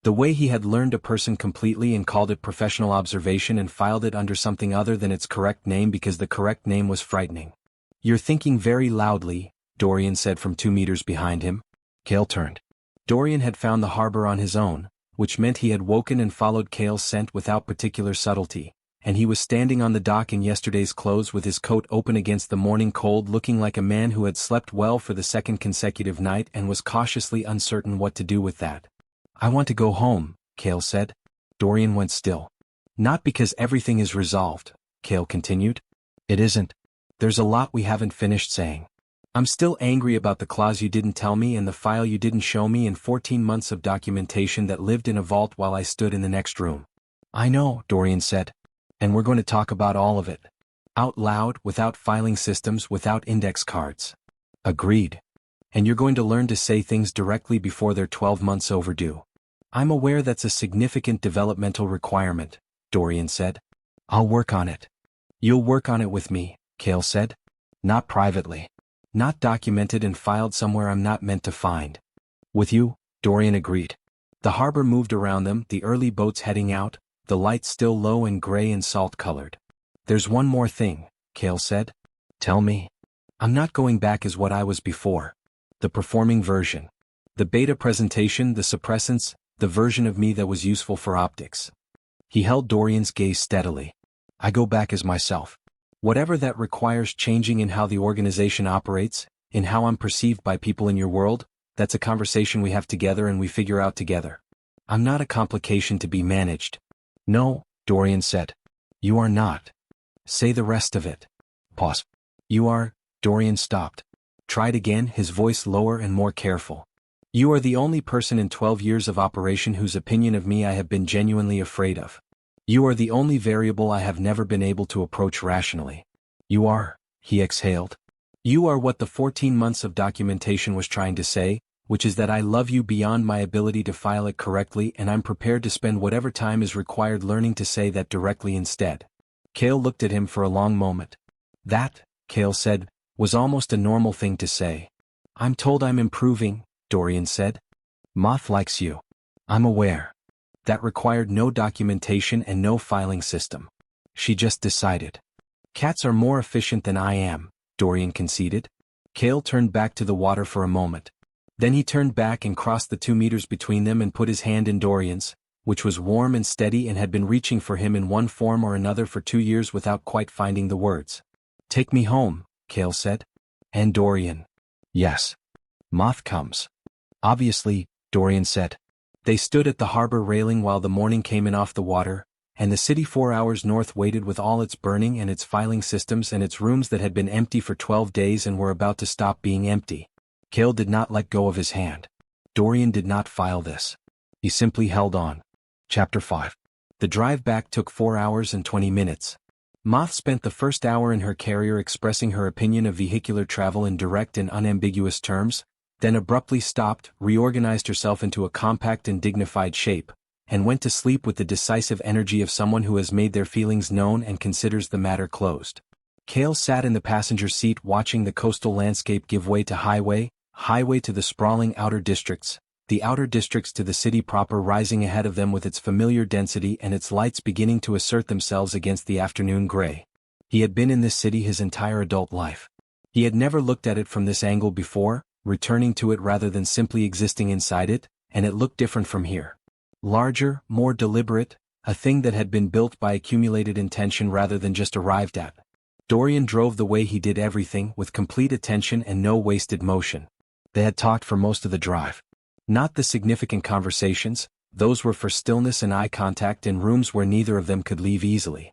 The way he had learned a person completely and called it professional observation and filed it under something other than its correct name because the correct name was frightening. "You're thinking very loudly," Dorian said from 2 meters behind him. Cale turned. Dorian had found the harbor on his own, which meant he had woken and followed Cale's scent without particular subtlety, and he was standing on the dock in yesterday's clothes with his coat open against the morning cold, looking like a man who had slept well for the second consecutive night and was cautiously uncertain what to do with that. "I want to go home," Cale said. Dorian went still. "Not because everything is resolved," Cale continued. "It isn't. There's a lot we haven't finished saying. I'm still angry about the clause you didn't tell me and the file you didn't show me and 14 months of documentation that lived in a vault while I stood in the next room." "I know," Dorian said. "And we're going to talk about all of it. Out loud, without filing systems, without index cards." "Agreed. And you're going to learn to say things directly before they're 12 months overdue." "I'm aware that's a significant developmental requirement," Dorian said. "I'll work on it." "You'll work on it with me," Cale said. "Not privately. Not documented and filed somewhere I'm not meant to find." "With you," Dorian agreed. The harbor moved around them, the early boats heading out, the lights still low and gray and salt-colored. "There's one more thing," Cale said. "Tell me." "I'm not going back as what I was before. The performing version. The beta presentation, the suppressants, the version of me that was useful for optics." He held Dorian's gaze steadily. "I go back as myself. Whatever that requires changing in how the organization operates, in how I'm perceived by people in your world, that's a conversation we have together and we figure out together. I'm not a complication to be managed." "No," Dorian said. "You are not. Say the rest of it." Pause. "You are," Dorian stopped. Tried again, his voice lower and more careful. "You are the only person in 12 years of operation whose opinion of me I have been genuinely afraid of. You are the only variable I have never been able to approach rationally. You are," he exhaled. "You are what the 14 months of documentation was trying to say, which is that I love you beyond my ability to file it correctly and I'm prepared to spend whatever time is required learning to say that directly instead." Cale looked at him for a long moment. "That," Cale said, "was almost a normal thing to say." "I'm told I'm improving," Dorian said. "Moth likes you. I'm aware. That required no documentation and no filing system. She just decided." "Cats are more efficient than I am," Dorian conceded. Cale turned back to the water for a moment. Then he turned back and crossed the 2 meters between them and put his hand in Dorian's, which was warm and steady and had been reaching for him in one form or another for 2 years without quite finding the words. "Take me home," Cale said. "And Dorian." "Yes. Moth comes." "Obviously," Dorian said. They stood at the harbor railing while the morning came in off the water, and the city 4 hours north waited with all its burning and its filing systems and its rooms that had been empty for 12 days and were about to stop being empty. Cale did not let go of his hand. Dorian did not file this. He simply held on. Chapter 5. The drive back took 4 hours and 20 minutes. Moth spent the first hour in her carrier expressing her opinion of vehicular travel in direct and unambiguous terms, then abruptly stopped, reorganized herself into a compact and dignified shape, and went to sleep with the decisive energy of someone who has made their feelings known and considers the matter closed. Cale sat in the passenger seat watching the coastal landscape give way to highway to the sprawling outer districts, the outer districts to the city proper rising ahead of them with its familiar density and its lights beginning to assert themselves against the afternoon gray. He had been in this city his entire adult life. He had never looked at it from this angle before, returning to it rather than simply existing inside it, and it looked different from here. Larger, more deliberate, a thing that had been built by accumulated intention rather than just arrived at. Dorian drove the way he did everything, with complete attention and no wasted motion. They had talked for most of the drive. Not the significant conversations, those were for stillness and eye contact in rooms where neither of them could leave easily.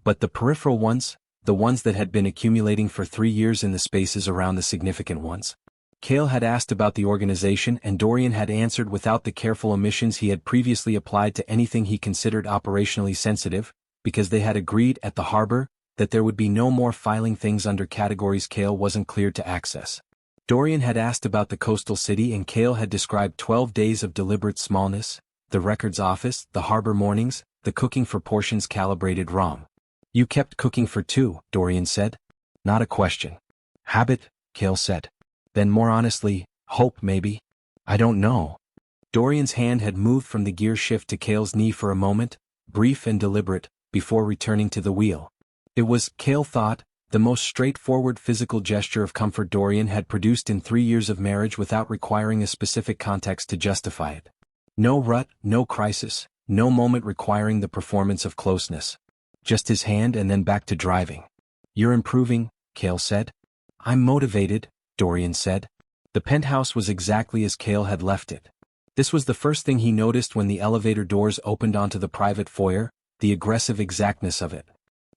But the peripheral ones, the ones that had been accumulating for 3 years in the spaces around the significant ones. Cale had asked about the organization and Dorian had answered without the careful omissions he had previously applied to anything he considered operationally sensitive, because they had agreed at the harbor that there would be no more filing things under categories Cale wasn't cleared to access. Dorian had asked about the coastal city and Cale had described 12 days of deliberate smallness, the records office, the harbor mornings, the cooking for portions calibrated wrong. "You kept cooking for 2, Dorian said. "Not a question. Habit," Cale said. Then more honestly, hope maybe. "I don't know." Dorian's hand had moved from the gear shift to Cale's knee for a moment, brief and deliberate, before returning to the wheel. It was, Cale thought, the most straightforward physical gesture of comfort Dorian had produced in 3 years of marriage without requiring a specific context to justify it. No rut, no crisis, no moment requiring the performance of closeness. Just his hand and then back to driving. "You're improving," Cale said. "I'm motivated," Dorian said. The penthouse was exactly as Cale had left it. This was the first thing he noticed when the elevator doors opened onto the private foyer, the aggressive exactness of it.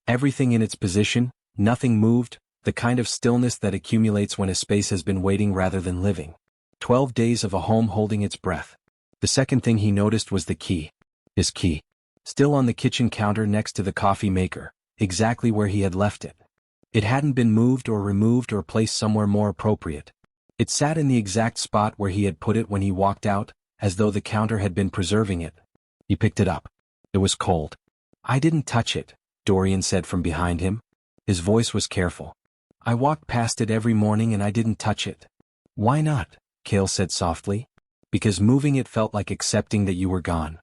Everything in its position, nothing moved, the kind of stillness that accumulates when a space has been waiting rather than living. 12 days of a home holding its breath. The second thing he noticed was the key. His key. Still on the kitchen counter next to the coffee maker, exactly where he had left it. It hadn't been moved or removed or placed somewhere more appropriate. It sat in the exact spot where he had put it when he walked out, as though the counter had been preserving it. He picked it up. It was cold. "I didn't touch it," Dorian said from behind him. His voice was careful. "I walked past it every morning and I didn't touch it." "Why not?" Cale said softly. "Because moving it felt like accepting that you were gone."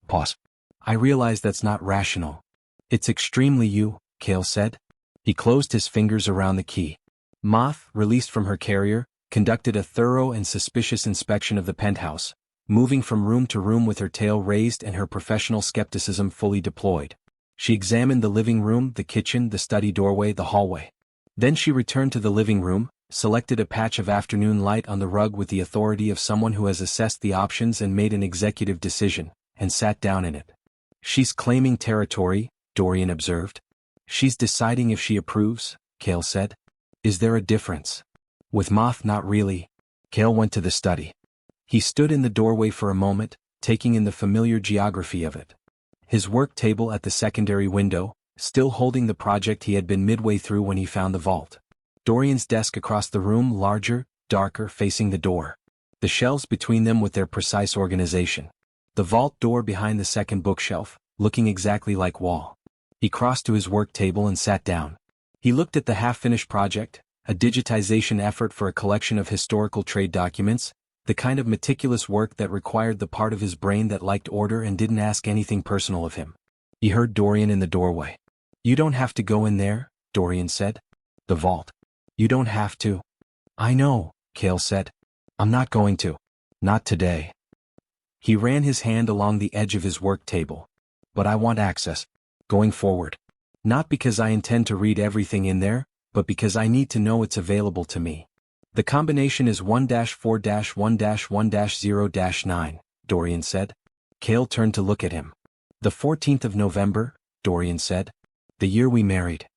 Pause. "I realize that's not rational." "It's extremely you," Cale said. He closed his fingers around the key. Moth, released from her carrier, conducted a thorough and suspicious inspection of the penthouse, moving from room to room with her tail raised and her professional skepticism fully deployed. She examined the living room, the kitchen, the study doorway, the hallway. Then she returned to the living room, selected a patch of afternoon light on the rug with the authority of someone who has assessed the options and made an executive decision, and sat down in it. "She's claiming territory," Dorian observed. "She's deciding if she approves," Cale said. "Is there a difference?" "With Moth, not really." Cale went to the study. He stood in the doorway for a moment, taking in the familiar geography of it. His work table at the secondary window, still holding the project he had been midway through when he found the vault. Dorian's desk across the room, larger, darker, facing the door. The shelves between them with their precise organization. The vault door behind the second bookshelf, looking exactly like Wall. He crossed to his work table and sat down. He looked at the half-finished project, a digitization effort for a collection of historical trade documents, the kind of meticulous work that required the part of his brain that liked order and didn't ask anything personal of him. He heard Dorian in the doorway. "You don't have to go in there," Dorian said. "The vault. You don't have to." "I know," Cale said. "I'm not going to. Not today." He ran his hand along the edge of his work table. "But I want access. Going forward. Not because I intend to read everything in there, but because I need to know it's available to me. The combination is 1-4-1-1-1-0-9, Dorian said. Cale turned to look at him. "The 14th of November, Dorian said. "The year we married."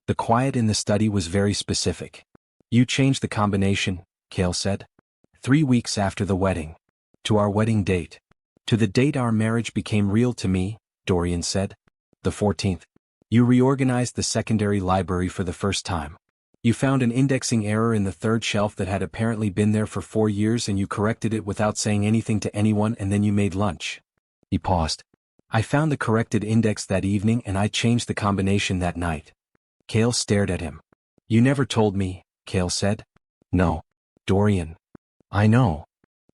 The quiet in the study was very specific. "You changed the combination," Cale said. "3 weeks after the wedding. To our wedding date. To the date our marriage became real to me," Dorian said. "The 14th. You reorganized the secondary library for the first time. You found an indexing error in the third shelf that had apparently been there for 4 years and you corrected it without saying anything to anyone and then you made lunch." He paused. "I found the corrected index that evening and I changed the combination that night." Cale stared at him. "You never told me," Cale said. "No. Dorian. I know.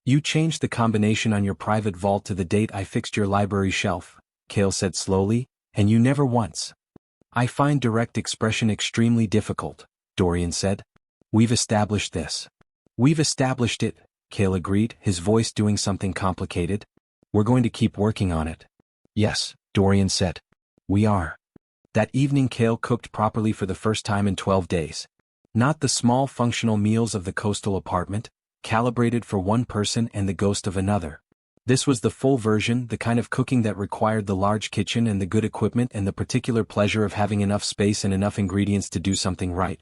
You changed the combination on your private vault to the date I fixed your library shelf," Cale said slowly, "and you never once." "I find direct expression extremely difficult," Dorian said. "We've established this." "We've established it," Cale agreed, his voice doing something complicated. "We're going to keep working on it." "Yes," Dorian said. "We are." That evening Cale cooked properly for the first time in 12 days. Not the small functional meals of the coastal apartment, calibrated for one person and the ghost of another. This was the full version, the kind of cooking that required the large kitchen and the good equipment and the particular pleasure of having enough space and enough ingredients to do something right.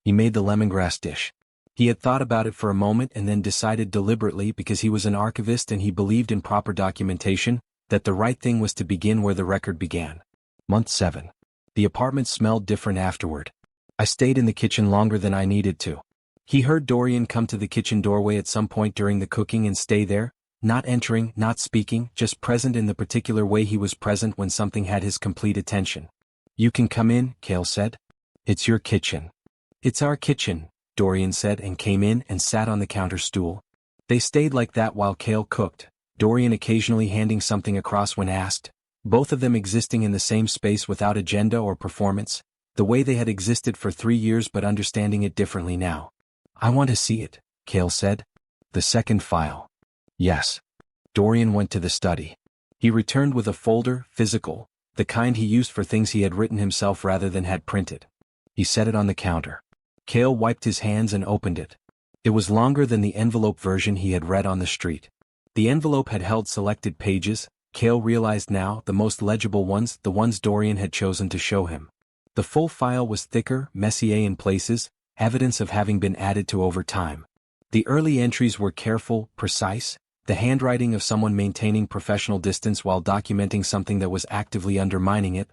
He made the lemongrass dish. He had thought about it for a moment and then decided deliberately, because he was an archivist and he believed in proper documentation, that the right thing was to begin where the record began. Month 7. The apartment smelled different afterward. "I stayed in the kitchen longer than I needed to." He heard Dorian come to the kitchen doorway at some point during the cooking and stay there, not entering, not speaking, just present in the particular way he was present when something had his complete attention. "You can come in," Cale said. "It's your kitchen." "It's our kitchen," Dorian said and came in and sat on the counter stool. They stayed like that while Cale cooked, Dorian occasionally handing something across when asked, both of them existing in the same space without agenda or performance, the way they had existed for 3 years but understanding it differently now. I want to see it, Cale said. The second file. Yes. Dorian went to the study. He returned with a folder, physical, the kind he used for things he had written himself rather than had printed. He set it on the counter. Cale wiped his hands and opened it. It was longer than the envelope version he had read on the street. The envelope had held selected pages, Cale realized now, the most legible ones, the ones Dorian had chosen to show him. The full file was thicker, messier in places, evidence of having been added to over time. The early entries were careful, precise, the handwriting of someone maintaining professional distance while documenting something that was actively undermining it.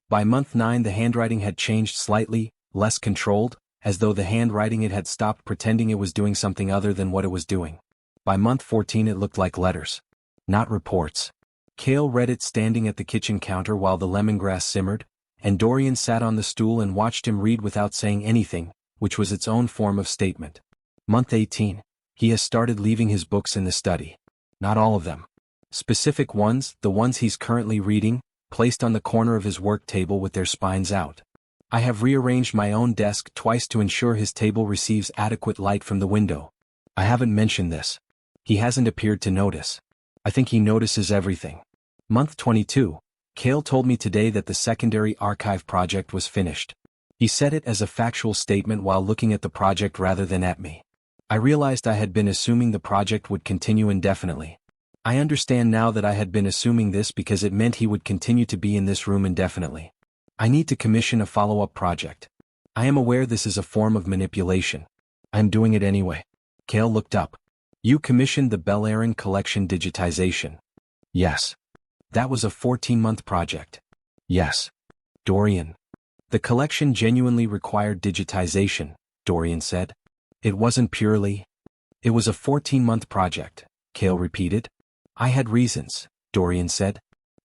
By month 9 the handwriting had changed slightly, less controlled, as though the handwriting it had stopped pretending it was doing something other than what it was doing. By month 14 it looked like letters. Not reports. Cale read it standing at the kitchen counter while the lemongrass simmered, and Dorian sat on the stool and watched him read without saying anything, which was its own form of statement. Month 18. He has started leaving his books in the study. Not all of them. Specific ones, the ones he's currently reading, placed on the corner of his work table with their spines out. I have rearranged my own desk twice to ensure his table receives adequate light from the window. I haven't mentioned this. He hasn't appeared to notice. I think he notices everything. Month 22. Cale told me today that the secondary archive project was finished. He said it as a factual statement while looking at the project rather than at me. I realized I had been assuming the project would continue indefinitely. I understand now that I had been assuming this because it meant he would continue to be in this room indefinitely. I need to commission a follow-up project. I am aware this is a form of manipulation. I am doing it anyway. Cale looked up. You commissioned the Bellerin collection digitization. Yes. That was a 14-month project. Yes. Dorian. The collection genuinely required digitization, Dorian said. It wasn't purely. It was a 14-month project, Cale repeated. I had reasons, Dorian said.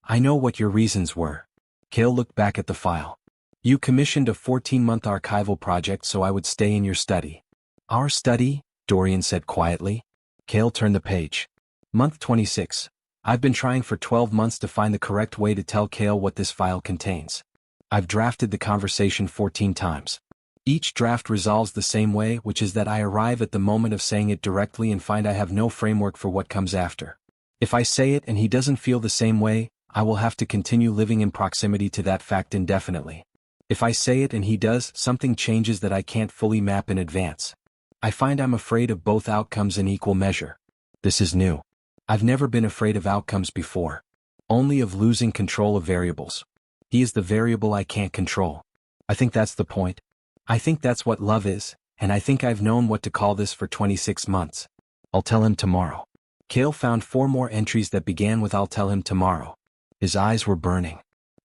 I know what your reasons were. Cale looked back at the file. You commissioned a 14-month archival project so I would stay in your study. Our study? Dorian said quietly. Cale turned the page. Month 26. I've been trying for 12 months to find the correct way to tell Cale what this file contains. I've drafted the conversation 14 times. Each draft resolves the same way, which is that I arrive at the moment of saying it directly and find I have no framework for what comes after. If I say it and he doesn't feel the same way, I will have to continue living in proximity to that fact indefinitely. If I say it and he does, something changes that I can't fully map in advance. I find I'm afraid of both outcomes in equal measure. This is new. I've never been afraid of outcomes before. Only of losing control of variables. He is the variable I can't control. I think that's the point. I think that's what love is, and I think I've known what to call this for 26 months. I'll tell him tomorrow. Cale found 4 more entries that began with I'll tell him tomorrow. His eyes were burning.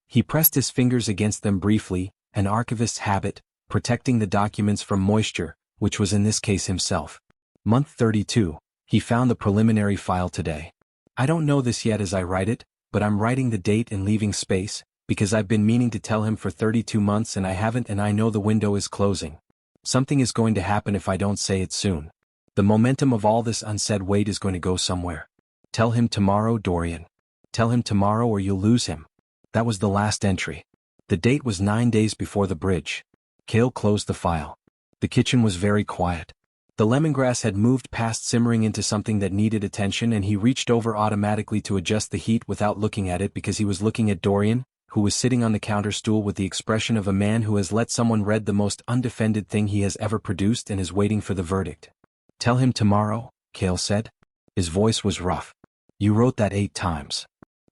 He pressed his fingers against them briefly, an archivist's habit, protecting the documents from moisture, which was in this case himself. Month 32. He found the preliminary file today. I don't know this yet as I write it, but I'm writing the date and leaving space, because I've been meaning to tell him for 32 months and I haven't, and I know the window is closing. Something is going to happen if I don't say it soon. The momentum of all this unsaid weight is going to go somewhere. Tell him tomorrow, Dorian. Tell him tomorrow or you'll lose him. That was the last entry. The date was 9 days before the bridge. Cale closed the file. The kitchen was very quiet. The lemongrass had moved past simmering into something that needed attention, and he reached over automatically to adjust the heat without looking at it because he was looking at Dorian, who was sitting on the counter stool with the expression of a man who has let someone read the most undefended thing he has ever produced and is waiting for the verdict. Tell him tomorrow, Cale said. His voice was rough. You wrote that 8 times.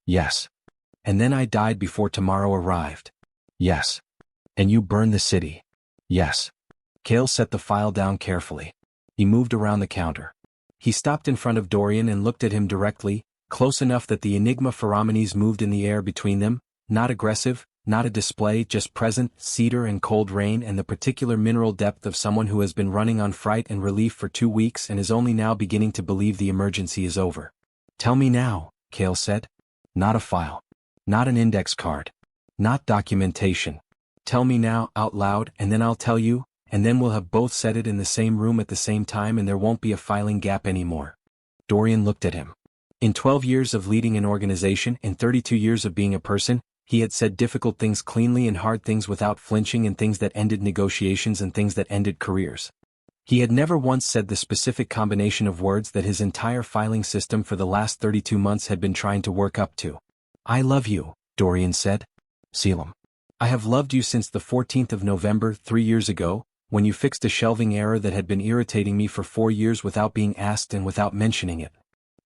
Yes. And then I died before tomorrow arrived. Yes. And you burned the city. Yes. Cale set the file down carefully. He moved around the counter. He stopped in front of Dorian and looked at him directly, close enough that the Enigma pheromones moved in the air between them, not aggressive, not a display, just present, cedar and cold rain and the particular mineral depth of someone who has been running on fright and relief for 2 weeks and is only now beginning to believe the emergency is over. Tell me now, Cale said. Not a file. Not an index card. Not documentation. Tell me now, out loud, and then I'll tell you, and then we'll have both said it in the same room at the same time and there won't be a filing gap anymore. Dorian looked at him. In 12 years of leading an organization and 32 years of being a person, he had said difficult things cleanly and hard things without flinching, and things that ended negotiations and things that ended careers. He had never once said the specific combination of words that his entire filing system for the last 32 months had been trying to work up to. "I love you," Dorian said. "Selim. I have loved you since the 14th of November 3 years ago, when you fixed a shelving error that had been irritating me for 4 years without being asked and without mentioning it.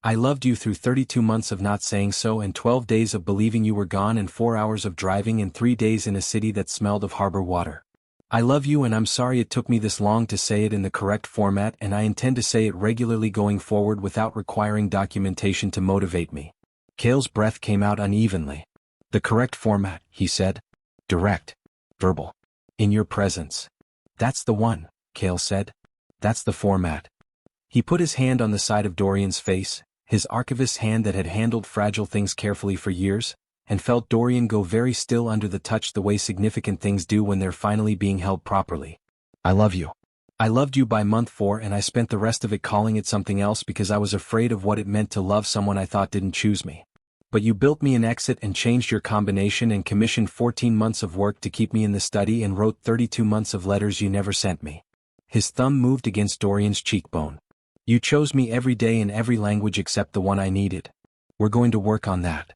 I loved you through 32 months of not saying so, and 12 days of believing you were gone, and 4 hours of driving, and 3 days in a city that smelled of harbor water. I love you, and I'm sorry it took me this long to say it in the correct format, and I intend to say it regularly going forward without requiring documentation to motivate me." Cale's breath came out unevenly. "The correct format," he said. "Direct. Verbal. In your presence." "That's the one," Cale said. "That's the format." He put his hand on the side of Dorian's face, his archivist's hand that had handled fragile things carefully for years, and felt Dorian go very still under the touch, the way significant things do when they're finally being held properly. "I love you. I loved you by month 4, and I spent the rest of it calling it something else because I was afraid of what it meant to love someone I thought didn't choose me. But you built me an exit and changed your combination and commissioned 14 months of work to keep me in the study and wrote 32 months of letters you never sent me." His thumb moved against Dorian's cheekbone. "You chose me every day in every language except the one I needed. We're going to work on that."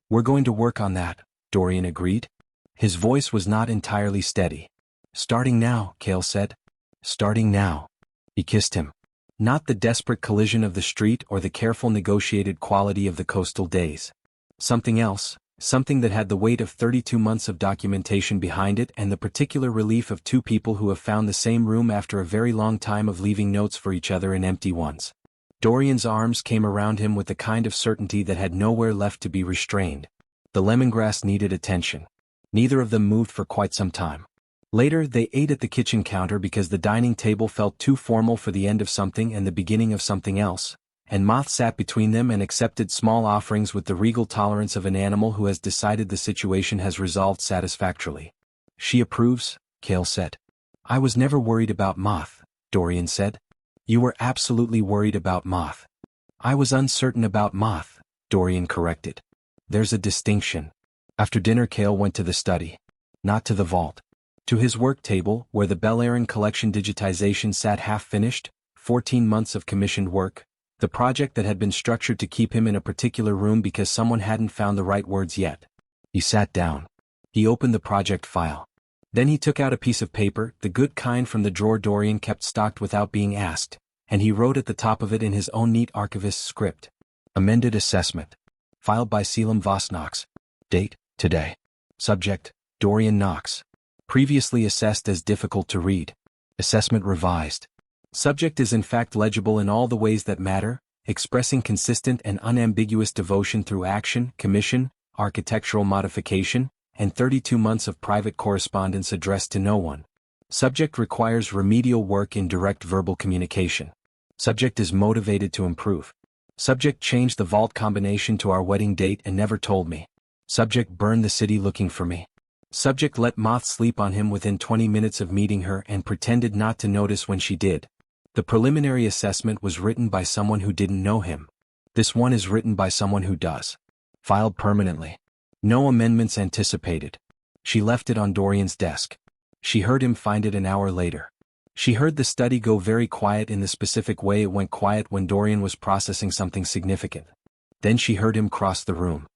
"We're going to work on that," Dorian agreed. His voice was not entirely steady. "Starting now," Cale said. "Starting now." He kissed him. Not the desperate collision of the street or the careful negotiated quality of the coastal days. Something else, something that had the weight of 32 months of documentation behind it and the particular relief of two people who have found the same room after a very long time of leaving notes for each other in empty ones. Dorian's arms came around him with the kind of certainty that had nowhere left to be restrained. The lemongrass needed attention. Neither of them moved for quite some time. Later they ate at the kitchen counter because the dining table felt too formal for the end of something and the beginning of something else, and Moth sat between them and accepted small offerings with the regal tolerance of an animal who has decided the situation has resolved satisfactorily. "She approves," Cale said. "I was never worried about Moth," Dorian said. "You were absolutely worried about Moth." "I was uncertain about Moth," Dorian corrected. "There's a distinction." After dinner Cale went to the study. Not to the vault. To his work table, where the Bellerin collection digitization sat half-finished, 14 months of commissioned work, the project that had been structured to keep him in a particular room because someone hadn't found the right words yet. He sat down. He opened the project file. Then he took out a piece of paper, the good kind from the drawer Dorian kept stocked without being asked, and he wrote at the top of it in his own neat archivist's script. Amended assessment. Filed by Selim Vosnox. Date, today. Subject, Dorian Knox. Previously assessed as difficult to read. Assessment revised. Subject is in fact legible in all the ways that matter, expressing consistent and unambiguous devotion through action, commission, architectural modification, and 32 months of private correspondence addressed to no one. Subject requires remedial work in direct verbal communication. Subject is motivated to improve. Subject changed the vault combination to our wedding date and never told me. Subject burned the city looking for me. Subject let Moth sleep on him within 20 minutes of meeting her and pretended not to notice when she did. The preliminary assessment was written by someone who didn't know him. This one is written by someone who does. Filed permanently. No amendments anticipated. She left it on Dorian's desk. She heard him find it an hour later. She heard the study go very quiet in the specific way it went quiet when Dorian was processing something significant. Then she heard him cross the room.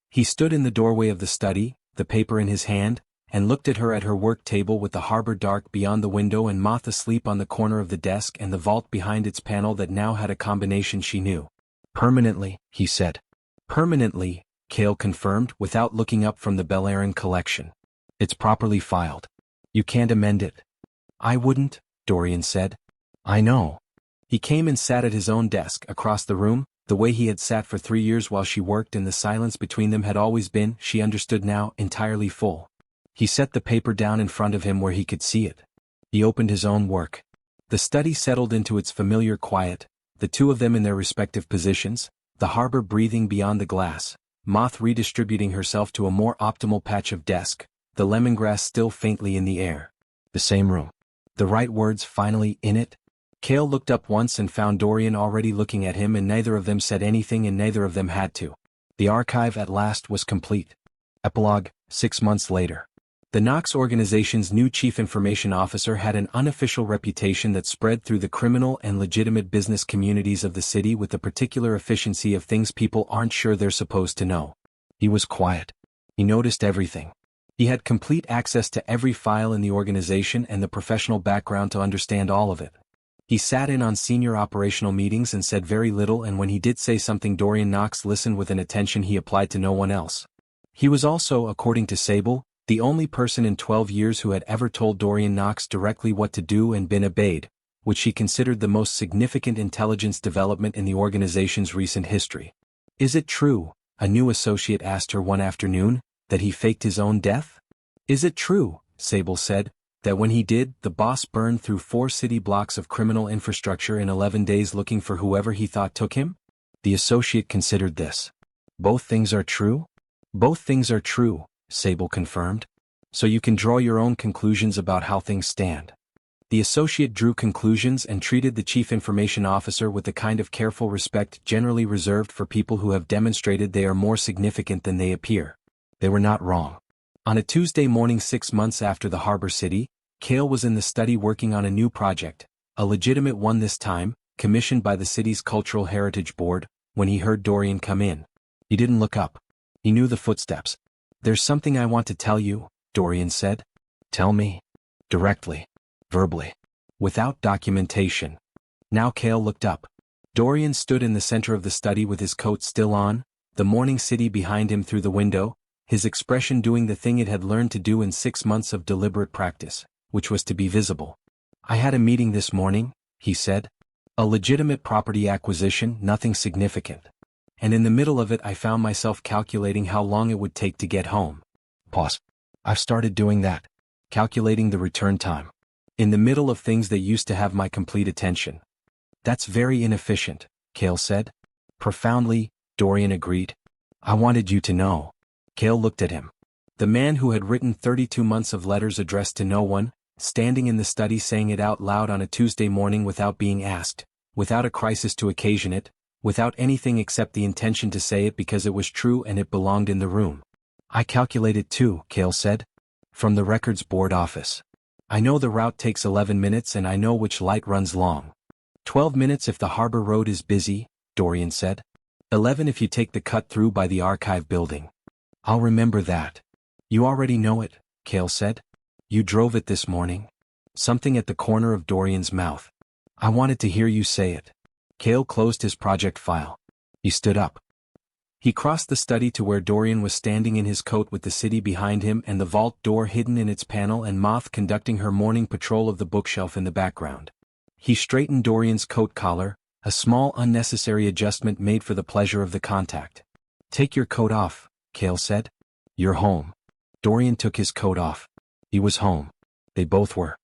He stood in the doorway of the study, the paper in his hand, and looked at her at her work table with the harbor dark beyond the window and Moth asleep on the corner of the desk and the vault behind its panel that now had a combination she knew. "Permanently," he said. "Permanently," Cale confirmed without looking up from the Bellerin collection. "It's properly filed. You can't amend it." "I wouldn't," Dorian said. "I know." He came and sat at his own desk across the room. The way he had sat for 3 years while she worked, and the silence between them had always been, she understood now, entirely full. He set the paper down in front of him where he could see it. He opened his own work. The study settled into its familiar quiet, the two of them in their respective positions, the harbor breathing beyond the glass, Moth redistributing herself to a more optimal patch of desk, the lemongrass still faintly in the air. The same room. The right words finally in it. Cale looked up once and found Dorian already looking at him, and neither of them said anything and neither of them had to. The archive at last was complete. Epilogue, 6 months later. The Knox organization's new chief information officer had an unofficial reputation that spread through the criminal and legitimate business communities of the city with the particular efficiency of things people aren't sure they're supposed to know. He was quiet. He noticed everything. He had complete access to every file in the organization and the professional background to understand all of it. He sat in on senior operational meetings and said very little, and when he did say something, Dorian Knox listened with an attention he applied to no one else. He was also, according to Sable, the only person in 12 years who had ever told Dorian Knox directly what to do and been obeyed, which she considered the most significant intelligence development in the organization's recent history. "Is it true," a new associate asked her one afternoon, "that he faked his own death?" "Is it true," Sable said, "that when he did, the boss burned through 4 city blocks of criminal infrastructure in 11 days looking for whoever he thought took him?" The associate considered this. "Both things are true?" "Both things are true," Sable confirmed. "So you can draw your own conclusions about how things stand." The associate drew conclusions and treated the chief information officer with the kind of careful respect generally reserved for people who have demonstrated they are more significant than they appear. They were not wrong. On a Tuesday morning 6 months after the Harbor City, Cale was in the study working on a new project, a legitimate one this time, commissioned by the city's Cultural Heritage Board, when he heard Dorian come in. He didn't look up. He knew the footsteps. "There's something I want to tell you," Dorian said. "Tell me." "Directly. Verbally. Without documentation." Now Cale looked up. Dorian stood in the center of the study with his coat still on, the morning city behind him through the window, his expression doing the thing it had learned to do in 6 months of deliberate practice, which was to be visible. "I had a meeting this morning," he said. "A legitimate property acquisition, nothing significant. And in the middle of it I found myself calculating how long it would take to get home." Pause. "I've started doing that. Calculating the return time. In the middle of things that used to have my complete attention." "That's very inefficient," Cale said. "Profoundly," Dorian agreed. "I wanted you to know." Cale looked at him. The man who had written 32 months of letters addressed to no one, standing in the study saying it out loud on a Tuesday morning without being asked, without a crisis to occasion it, without anything except the intention to say it because it was true and it belonged in the room. "I calculated too," Cale said. "From the records board office. I know the route takes 11 minutes and I know which light runs long. 12 minutes if the harbor road is busy," Dorian said. 11 if you take the cut through by the archive building. "I'll remember that." "You already know it," Cale said. "You drove it this morning." Something at the corner of Dorian's mouth. "I wanted to hear you say it." Cale closed his project file. He stood up. He crossed the study to where Dorian was standing in his coat with the city behind him and the vault door hidden in its panel and Moth conducting her morning patrol of the bookshelf in the background. He straightened Dorian's coat collar, a small unnecessary adjustment made for the pleasure of the contact. "Take your coat off," Cale said. "You're home." Dorian took his coat off. He was home. They both were.